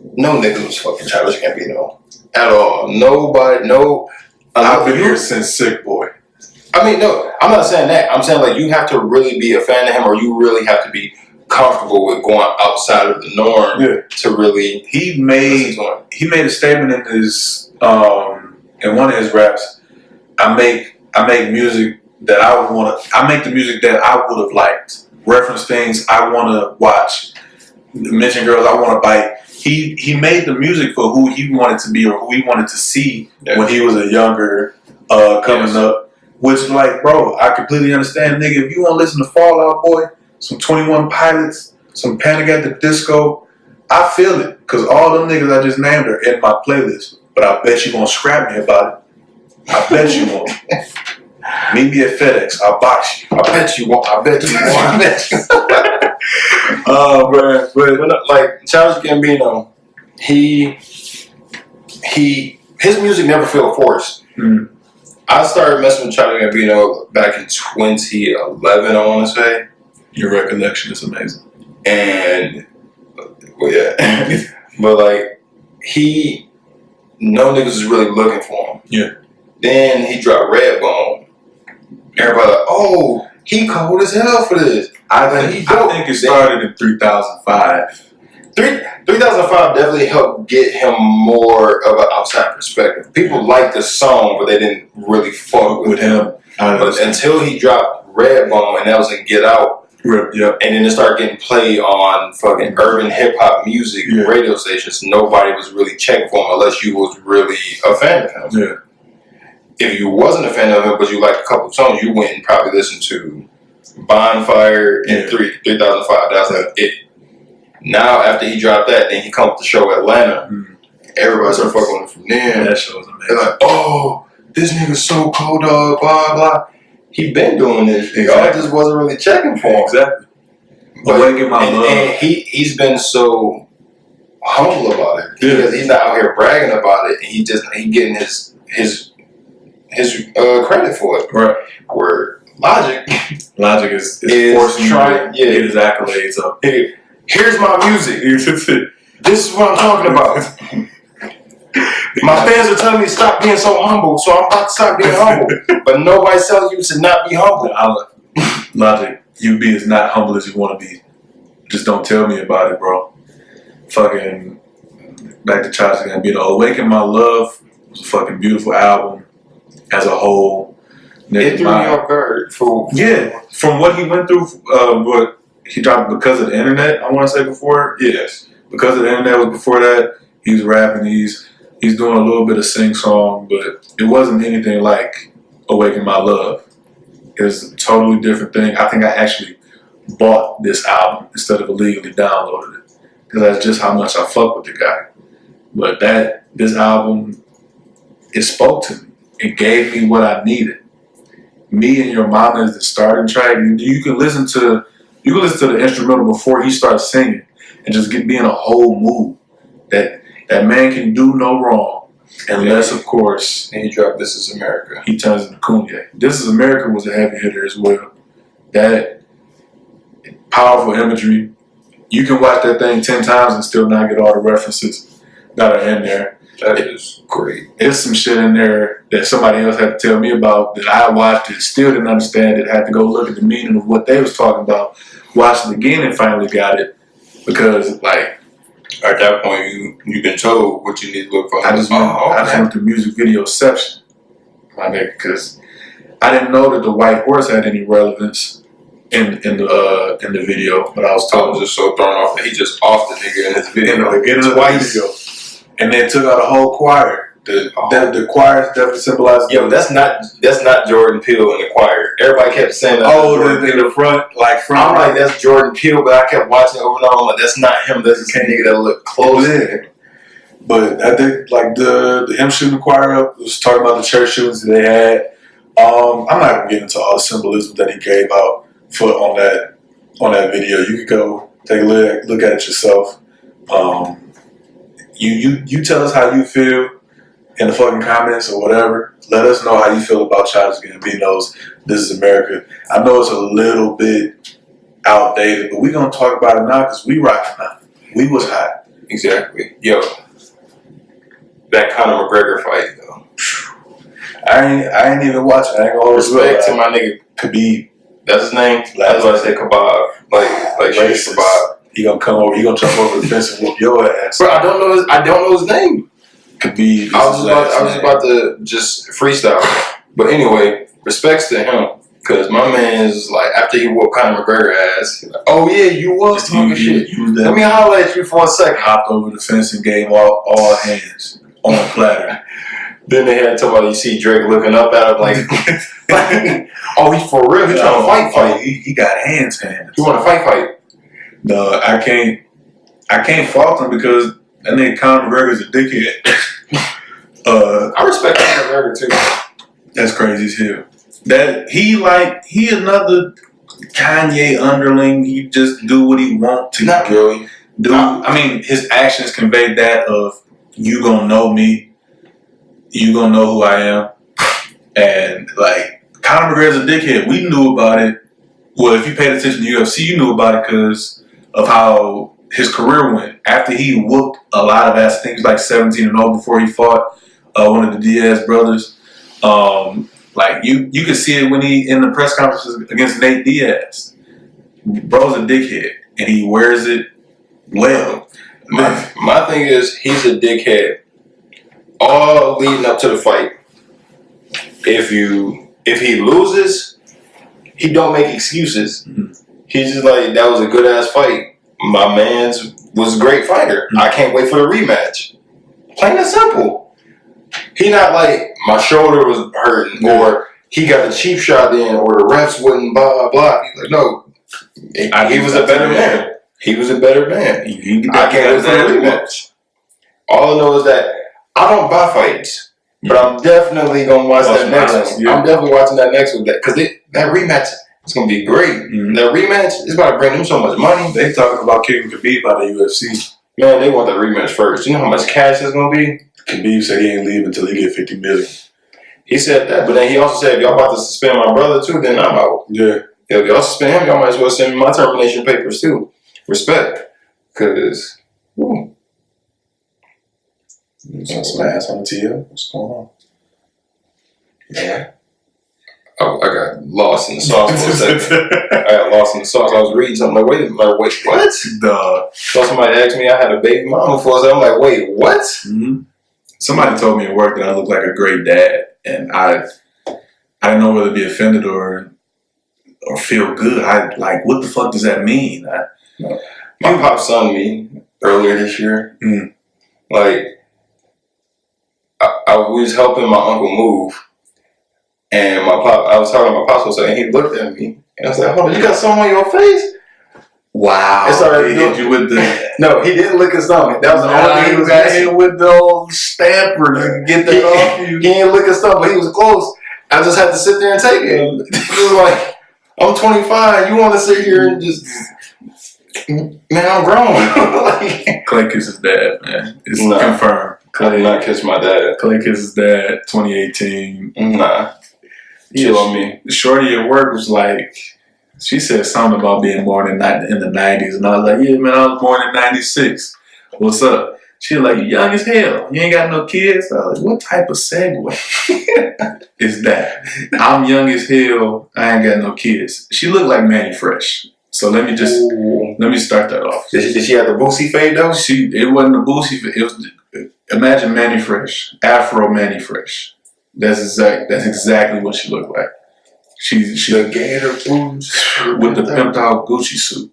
no nigga was fucking Childish Gambino at all. Nobody, no. I've been here since Sick Boy. I mean, no, I'm not saying that. I'm saying like you have to really be a fan of him, or you really have to be comfortable with going outside of the norm to really. He made a statement in his in one of his raps. I make music that I would want to. I make the music that I would have liked. Reference things I want to watch. Mention girls I want to bite. He made the music for who he wanted to be or who he wanted to see when he was a younger coming up. Which, like, bro, I completely understand, nigga. If you want to listen to Fall Out Boy, some 21 Pilots, some Panic at the Disco, I feel it. Because all them niggas I just named are in my playlist. But I bet you gonna scrap me about it. I bet you won't. Meet me at FedEx. I'll box you. I bet you won't. I bet you won't. I bet you. Oh, man. But like Childish Gambino, his music never felt forced. Mm. I started messing with Childish Gambino back in 2011, I want to say. Your recollection is amazing. And, well, yeah. But, like, no niggas was really looking for him. Yeah. Then he dropped Redbone. Everybody like, oh, he cold as hell for this. I think it started in 3005. 3005 definitely helped get him more of an outside perspective. People liked the song, but they didn't really fuck with him. But until he dropped Redbone, and that was in Get Out, yep. And then it started getting played on fucking urban hip hop music radio stations. Nobody was really checking for him unless you was really a fan of him. Yeah. If you wasn't a fan of him, but you liked a couple of songs, you went and probably listened to Bonfire and 3005. That was like it. Now, after he dropped that, then he come up to show Atlanta. Everybody started fucking with him from there. That show was amazing. They're like, oh, this nigga's so cold, blah, blah. He been doing this. Exactly. Y'all just wasn't really checking for him. Exactly. But and he's been so humble about it. Because he's not out here bragging about it. And he getting his credit for it. Right. Where Logic is forcing trying to get his accolades up. Here's my music. This is what I'm talking about. My fans are telling me to stop being so humble, so I'm about to stop being humble. But nobody's telling you to not be humble. Logic, you be as not humble as you want to be. Just don't tell me about it, bro. Fucking back to Childish Gambino. Awaken My Love was a fucking beautiful album as a whole. It threw me off guard. From what he went through, what he dropped Because of the Internet, I want to say before. Yes. Because of the Internet was before that. He was rapping. He's doing a little bit of sing-song, but it wasn't anything like Awaken My Love. It was a totally different thing. I think I actually bought this album instead of illegally downloaded it. Because that's just how much I fuck with the guy. But this album, it spoke to me. It gave me what I needed. Me and Your Mama is the starting track. You can listen to the instrumental before he starts singing and just be in a whole mood. That man can do no wrong. Unless, of course, and he dropped This Is America. He turns into Kanye. This Is America was a heavy hitter as well. That powerful imagery. You can watch that thing 10 times and still not get all the references that are in there. That is great. It's some shit in there that somebody else had to tell me about that I watched and still didn't understand it. Had to go look at the meaning of what they was talking about. Watched it again and finally got it. Because, like, at that point, you've been told what you need to look for. I just went through music videoception, my nigga, because I didn't know that the white horse had any relevance in the video, but I was just so thrown off that he just off the nigga in his video. In the beginning of the video. And then took out a whole choir. The choir definitely symbolizes. Yo, that's not Jordan Peele in the choir. Everybody kept saying that. Oh, in the front. I'm like, that's Jordan Peele, but I kept watching it over and over. I'm like, that's not him. That's this nigga that looked close to him. But I think like the him shooting the choir up was talking about the church shootings that they had. I'm not gonna get into all the symbolism that he gave out on that video. You could go take a look at it yourself. You tell us how you feel in the fucking comments or whatever. Let us know how you feel about Childish Gambino's This Is America. I know it's a little bit outdated, but we're going to talk about it now because we rocking now. We was hot. Exactly. Yo, that Conor McGregor fight, though. I ain't even watching. I ain't going to respect to my nigga Khabib. That's his name? That's why I say kebab. Like shish kebab. He gonna come over. He gonna jump over the fence and whoop your ass. Bro, I don't know his name. Khabib. I was about to just freestyle. But anyway, respects to him. Because my man is like, after he whooped Conor McGregor ass, he's like, oh yeah, you was talking shit. Let me holler at you for a second. Hopped over the fence and gave all hands on the platter. Then they had somebody, you see Drake looking up at him like, oh, he's for real. He's trying to fight. He got hands. He want to fight. No, I can't fault him because that nigga Conor McGregor's a dickhead. I respect Conor McGregor too. That's crazy as hell. That he another Kanye underling. He just do what he want to. Not really. I mean, his actions convey that of you gonna know me, you gonna know who I am, and like Conor McGregor's a dickhead. We knew about it. Well, if you paid attention to UFC, you knew about it because of how his career went. After he whooped a lot of ass, things like 17-0 before he fought one of the Diaz brothers. Like you could see it when he in the press conferences against Nate Diaz. Bro's a dickhead, and he wears it well. My thing is, he's a dickhead all leading up to the fight. If he loses, he don't make excuses. Mm-hmm. He's just like, that was a good ass fight. My man's was a great fighter. Mm-hmm. I can't wait for the rematch. Plain and simple. He not like, my shoulder was hurting, or he got a cheap shot in, or the refs wouldn't blah blah blah. He's like, no, he was a better man. He was a better man. I can't wait for the rematch. All I know is that I don't buy fights, but I'm definitely gonna watch that next one. Yeah. I'm definitely watching that next one because that rematch is gonna be great. Mm-hmm. That rematch is about to bring them so much money. They talking about kicking Khabib out of the UFC. Man, they want the rematch first. You know how much cash it's gonna be? Khabib said he ain't leaving until he get $50 million. He said that, but then he also said, if y'all about to suspend my brother too, then I'm out. Yeah. If y'all suspend him, y'all might as well send me my termination papers too. Respect. Because, some ass on the TL. What's going on? Yeah. I got lost in the sauce for a second. I was reading something like, wait, what? Duh. So somebody asked me I had a baby mama for a second. I'm like, wait, what? Mm-hmm. Somebody told me at work that I look like a great dad, and I didn't know whether to be offended or feel good. I like, what the fuck does that mean? My pop sung me earlier this year. Mm. Like, I was helping my uncle move. And I was talking to my pops, and he looked at me, and I was like, "Hold on, you got something on your face?" Wow! It's already he hit you with the. No, he didn't lick his stomach. That was the only thing he was asking. With the old stamper to get that off you. He didn't lick his stomach, but he was close. I just had to sit there and take it. He was like, "I'm 25. You want to sit here and just." Man, I'm grown. Clay kisses dad, man. It's confirmed. I did not kiss my dad. Clay kissed his dad, 2018. Nah. Chill on me. Shorty at work was like, she said something about being born in the 90s. And I was like, yeah, man, I was born in 96. What's up? She was like, you young as hell. You ain't got no kids? I was like, what type of segue is that? I'm young as hell. I ain't got no kids. She looked like Manny Fresh. So let me start that off. Did she have the Boosie fade though? It wasn't a Boosie fade. It was, imagine Manny Fresh, Afro Manny Fresh. That's exactly what she looked like. She the gator boots with the pimped out Gucci suit.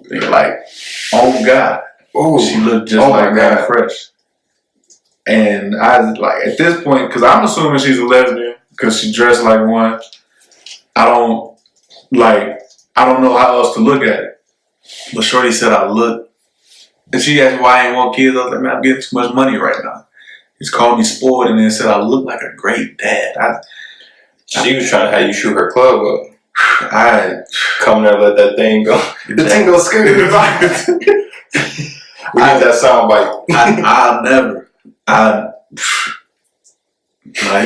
They're like, oh God. Ooh. She looked just like Manny Fresh. And I was like, at this point, because I'm assuming she's a lesbian because she dressed like one. I don't know how else to look at it. But Shorty said I look. And she asked why I ain't want kids. I was like, man, I'm getting too much money right now. He's called me spoiled and then said I look like a great dad. She was trying to have you shoot her club up. I come there, let that thing go. The thing goes screaming. We need that sound bite. I'll never.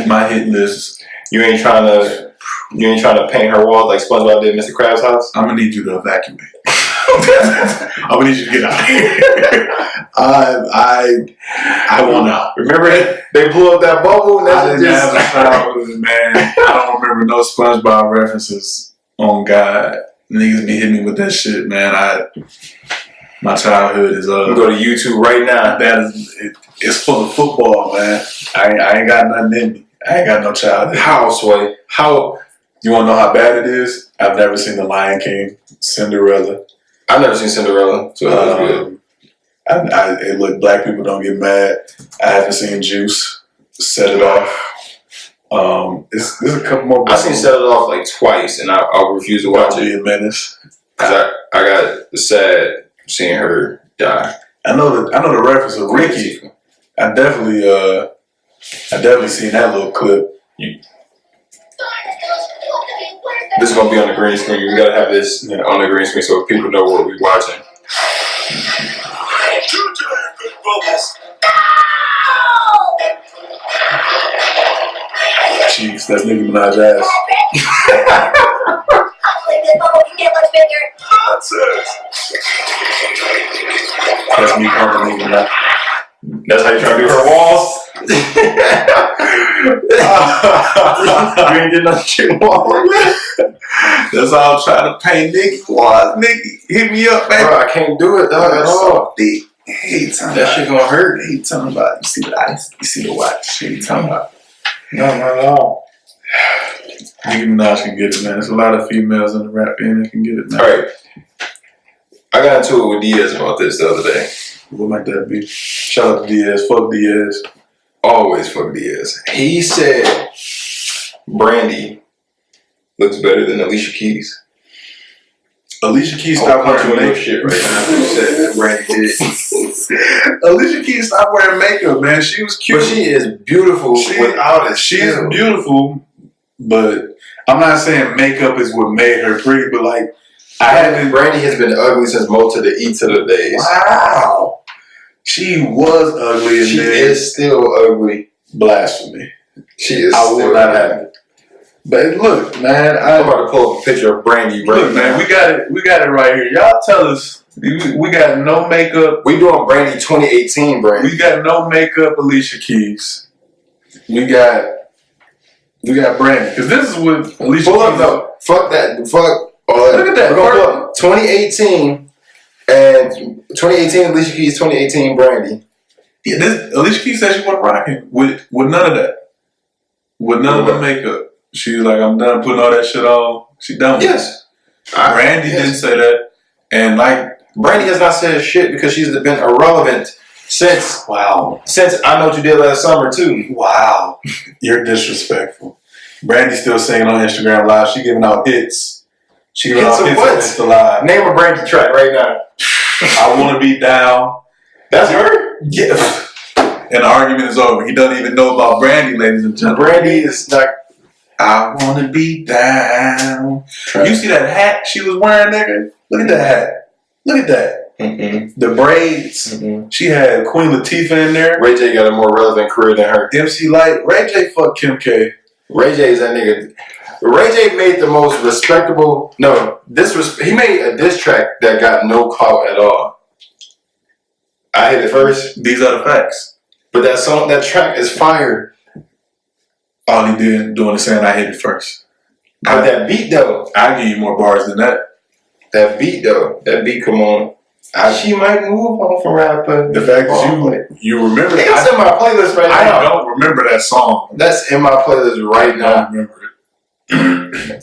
My hit list. You ain't trying to paint her walls like SpongeBob did Mr. Krabs' house? I'm gonna need you to evacuate. I'm gonna need you to get out of here. I want out. Remember they blew up that bubble and I didn't have a childhood, man. I don't remember no SpongeBob references on God. Niggas be hitting me with that shit, man. My childhood is You go to YouTube right now. It's full of football, man. I ain't got nothing in me. I ain't got no childhood. How, Sway? How? You wanna know how bad it is? I've never seen The Lion King, Cinderella. I've never seen Cinderella, so that was good. Look, black people don't get mad. I haven't seen Juice. Set It Off. There's a couple more. I've seen Set It Off like twice, and I'll refuse to watch it. Be a menace. Cause I got sad seeing her die. I know the reference of Ricky. I definitely seen that little clip. This is gonna be on the green screen. We gotta have this on the green screen so people know what we're watching. Jeez, that's Nicki Minaj's ass. That's me pumping Nicki Minaj. That's how you try to do her walls. You ain't getting nothing shit wall. That's all I'm trying to paint Nicki walls. Nicki, hit me up, baby. Bro, I can't do it, dog. At all. Thick. That shit gonna hurt. He talking about. You see the ice. You see the watch. He talking about. No, not at all. Nicki Minaj can get it, man. There's a lot of females in the rap game that can get it, man. All right. I got into it with Diaz about this the other day. What might that be? Shout out to Diaz. Fuck Diaz. Always fuck Diaz. He said Brandy looks better than Alicia Keys. Alicia Keys stopped wearing makeup. Shit right now. You said that Brandy did. Alicia Keys stopped wearing makeup, man. She was cute. But she is beautiful without it. She is beautiful, but I'm not saying makeup is what made her pretty, but like Brandy has been ugly since Mo to the E to the days. Wow. She was ugly and she is still ugly. Blasphemy. She is I will not have it. But look, man, I'm about to pull up a picture of Brandy. Look, man, we got it right here. Y'all tell us. We got no makeup. We doing Brandy 2018 Brandy. We got no makeup Alicia Keys. We got Brandy. Because this is what Alicia Pull Keys. Up though. Fuck that. Fuck all that. Look at that. We're gonna pull up 2018 and 2018 Alicia Keys, 2018 Brandy. Yeah, Alicia Keys said she wasn't rocking with none of that. With none of the makeup. She was like, I'm done putting all that shit on. She done with it. Brandy didn't say that. And like Brandy has not said shit because she's been irrelevant since I Know What You Did Last Summer too. Wow. You're disrespectful. Brandy's still singing on Instagram Live. She giving out hits. She giving out hits on Insta Live. Name a Brandy track right now. I Wanna Be Down. That's her? Yeah. And the argument is over. He doesn't even know about Brandy, ladies and gentlemen. Brandy is like, I wanna be down. You see that hat she was wearing, nigga? Look at that hat. Look at that. The braids. She had Queen Latifah in there. Ray J got a more relevant career than her. MC Light. Ray J fucked Kim K. Ray J is that nigga. Ray J made the most respectable. No, he made a diss track that got no clout at all. I hit it first. These are the facts. But that track is fire. All he did doing is saying I hit it first. But that beat though, I give you more bars than that. That beat, come on. She might move on from rapper. The fact that you remember that. It's in my playlist right now. I don't remember that song. That's in my playlist right now. I don't remember it.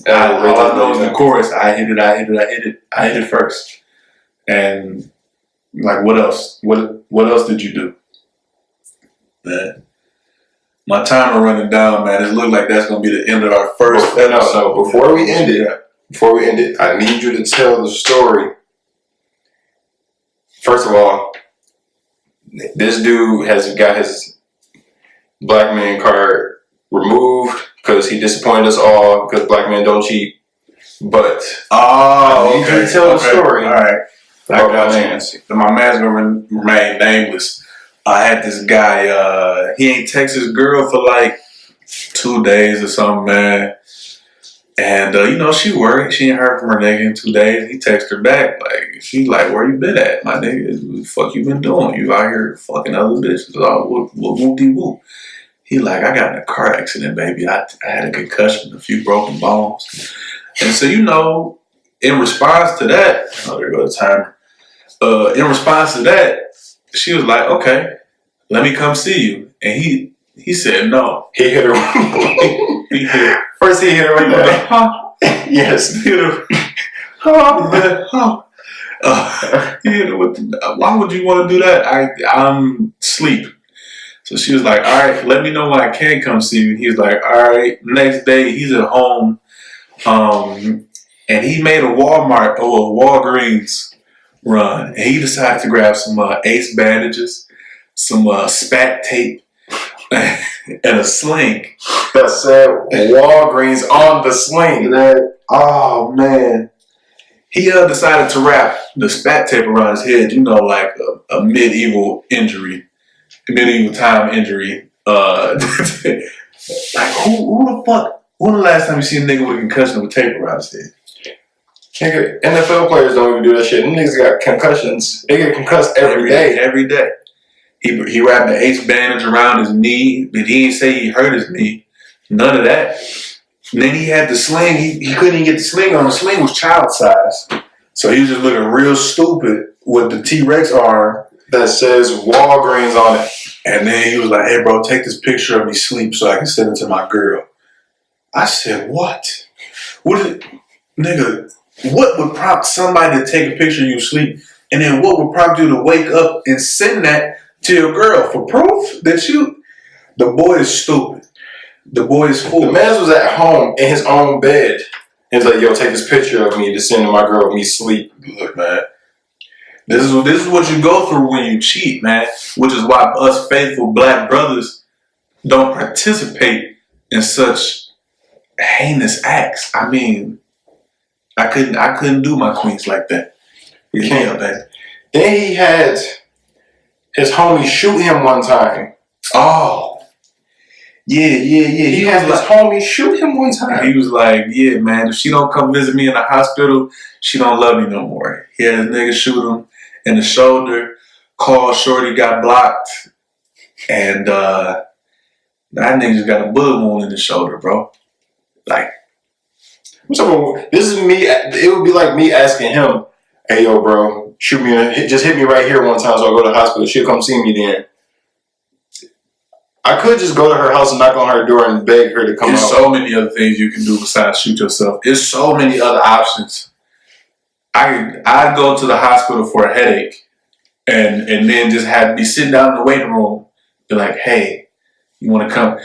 All I know is the chorus. I hit it first. And like, what else? What else did you do? Man, my timer running down, man. It looked like that's gonna be the end of our first episode. No. Before we end it, I need you to tell the story. First of all, this dude has got his black man card removed because he disappointed us all because black men don't cheat. But I need you to tell the story. All right. My man's gonna remain nameless. I had this guy, he ain't text his girl for like 2 days or something, man. And, she worried. She ain't heard from her nigga in 2 days. He texted her back. Like, she's like, where you been at, my nigga? What the fuck you been doing? You out here fucking other bitches. Whoop-de-whoop. He like, I got in a car accident, baby. I had a concussion, a few broken bones. And so, in response to that, there goes the timer. In response to that, she was like, okay, let me come see you. And he said no. He hit her. He hit her. First he hit her with that. Yes. He hit her. He hit her with why would you want to do that? I'm asleep. So she was like, all right, let me know when I can come see you. And he was like, all right. Next day, he's at home. And he made a Walgreens run. And he decided to grab some Ace bandages, some spat tape, and a sling. That said Walgreens on the sling. Oh, man. He decided to wrap the spat tape around his head, like a medieval time injury. Like, who the fuck? When the last time you seen a nigga with a concussion with tape around his head? Nigga, NFL players don't even do that shit. Them niggas got concussions. They get concussed every day. Every day. He wrapped the ace bandage around his knee, but he didn't say he hurt his knee. None of that. And then he had the sling. He couldn't even get the sling on. The sling was child size. So he was just looking real stupid with the T-Rex arm that says Walgreens on it. And then he was like, hey, bro, take this picture of me sleep so I can send it to my girl. I said, what? Nigga, what would prompt somebody to take a picture of you sleep? And then what would prompt you to wake up and send that to your girl for proof that the boy is stupid. The boy is foolish. The man was at home in his own bed. He was like, yo, take this picture of me to send to my girl of me sleep. Look, man. This is what you go through when you cheat, man. Which is why us faithful black brothers don't participate in such heinous acts. I mean, I couldn't do my queens like that. You can't, man. Then he had his homie shoot him one time. Oh. Yeah. He had his homie shoot him one time. He was like, yeah, man, if she don't come visit me in the hospital, she don't love me no more. He had his nigga shoot him in the shoulder. Called shorty, got blocked. And that nigga just got a bullet wound in the shoulder, bro. Like, this is me. It would be like me asking him, hey, yo, bro, shoot me, just hit me right here one time so I go to the hospital. She'll come see me then. I could just go to her house and knock on her door and beg her to come out. There's so many other things you can do besides shoot yourself. There's so many other options. I'd go to the hospital for a headache and then just be sitting down in the waiting room, be like, hey, you want to come?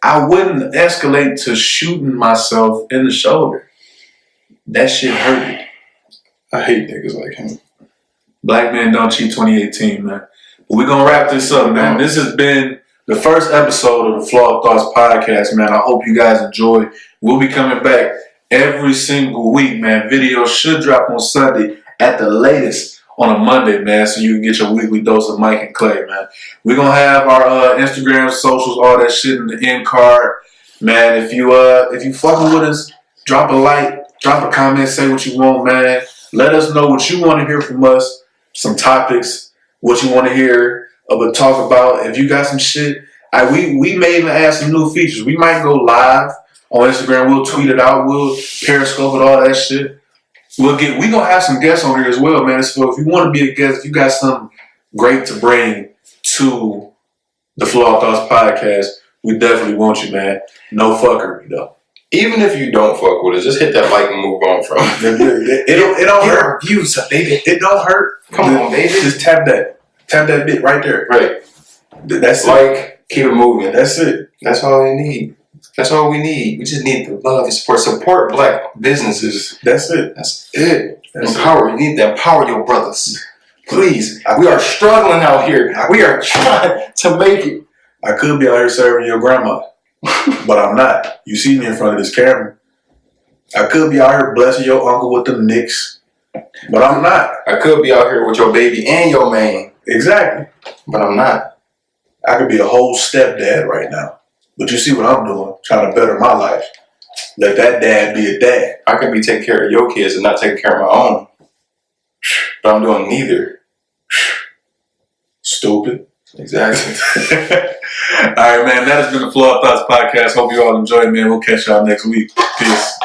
I wouldn't escalate to shooting myself in the shoulder. That shit hurted. I hate niggas like him. Black Men Don't Cheat 2018, man. But we're going to wrap this up, man. This has been the first episode of the Flawed Thoughts podcast, man. I hope you guys enjoyed. We'll be coming back every single week, man. Videos should drop on Sunday at the latest on a Monday, man, so you can get your weekly dose of Mike and Clay, man. We're gonna have our Instagram, socials, all that shit in the end card, man. If you fucking with us, drop a like, drop a comment, say what you want, man. Let us know what you want to hear from us, some topics, what you want to hear talk about. If you got some shit, we may even add some new features. We might go live on Instagram. We'll tweet it out. We'll Periscope it, all that shit. We gonna have some guests on here as well, man. So if you want to be a guest, if you got something great to bring to the Flawed Thoughts podcast, we definitely want you, man. No fuckery, though. Even if you don't fuck with us, just hit that like and move on from it. It don't hurt. Views, baby. It don't hurt. Come on, baby. Just tap that bit right there. Right. That's like, keep it moving. That's it. That's all we need. That's all we need. We just need the love and support. Support black businesses. That's it. That's it. Empower. You need to empower your brothers. Please. We are struggling out here. We are trying to make it. I could be out here serving your grandma, but I'm not. You see me in front of this camera. I could be out here blessing your uncle with the Knicks, but I'm not. I could be out here with your baby and your man. Exactly. But I'm not. I could be a whole stepdad right now. But you see what I'm doing, trying to better my life. Let that dad be a dad. I could be taking care of your kids and not taking care of my own. But I'm doing neither. Stupid. Exactly. All right, man. That has been the Flawed Thoughts podcast. Hope you all enjoyed, man. We'll catch y'all next week. Peace.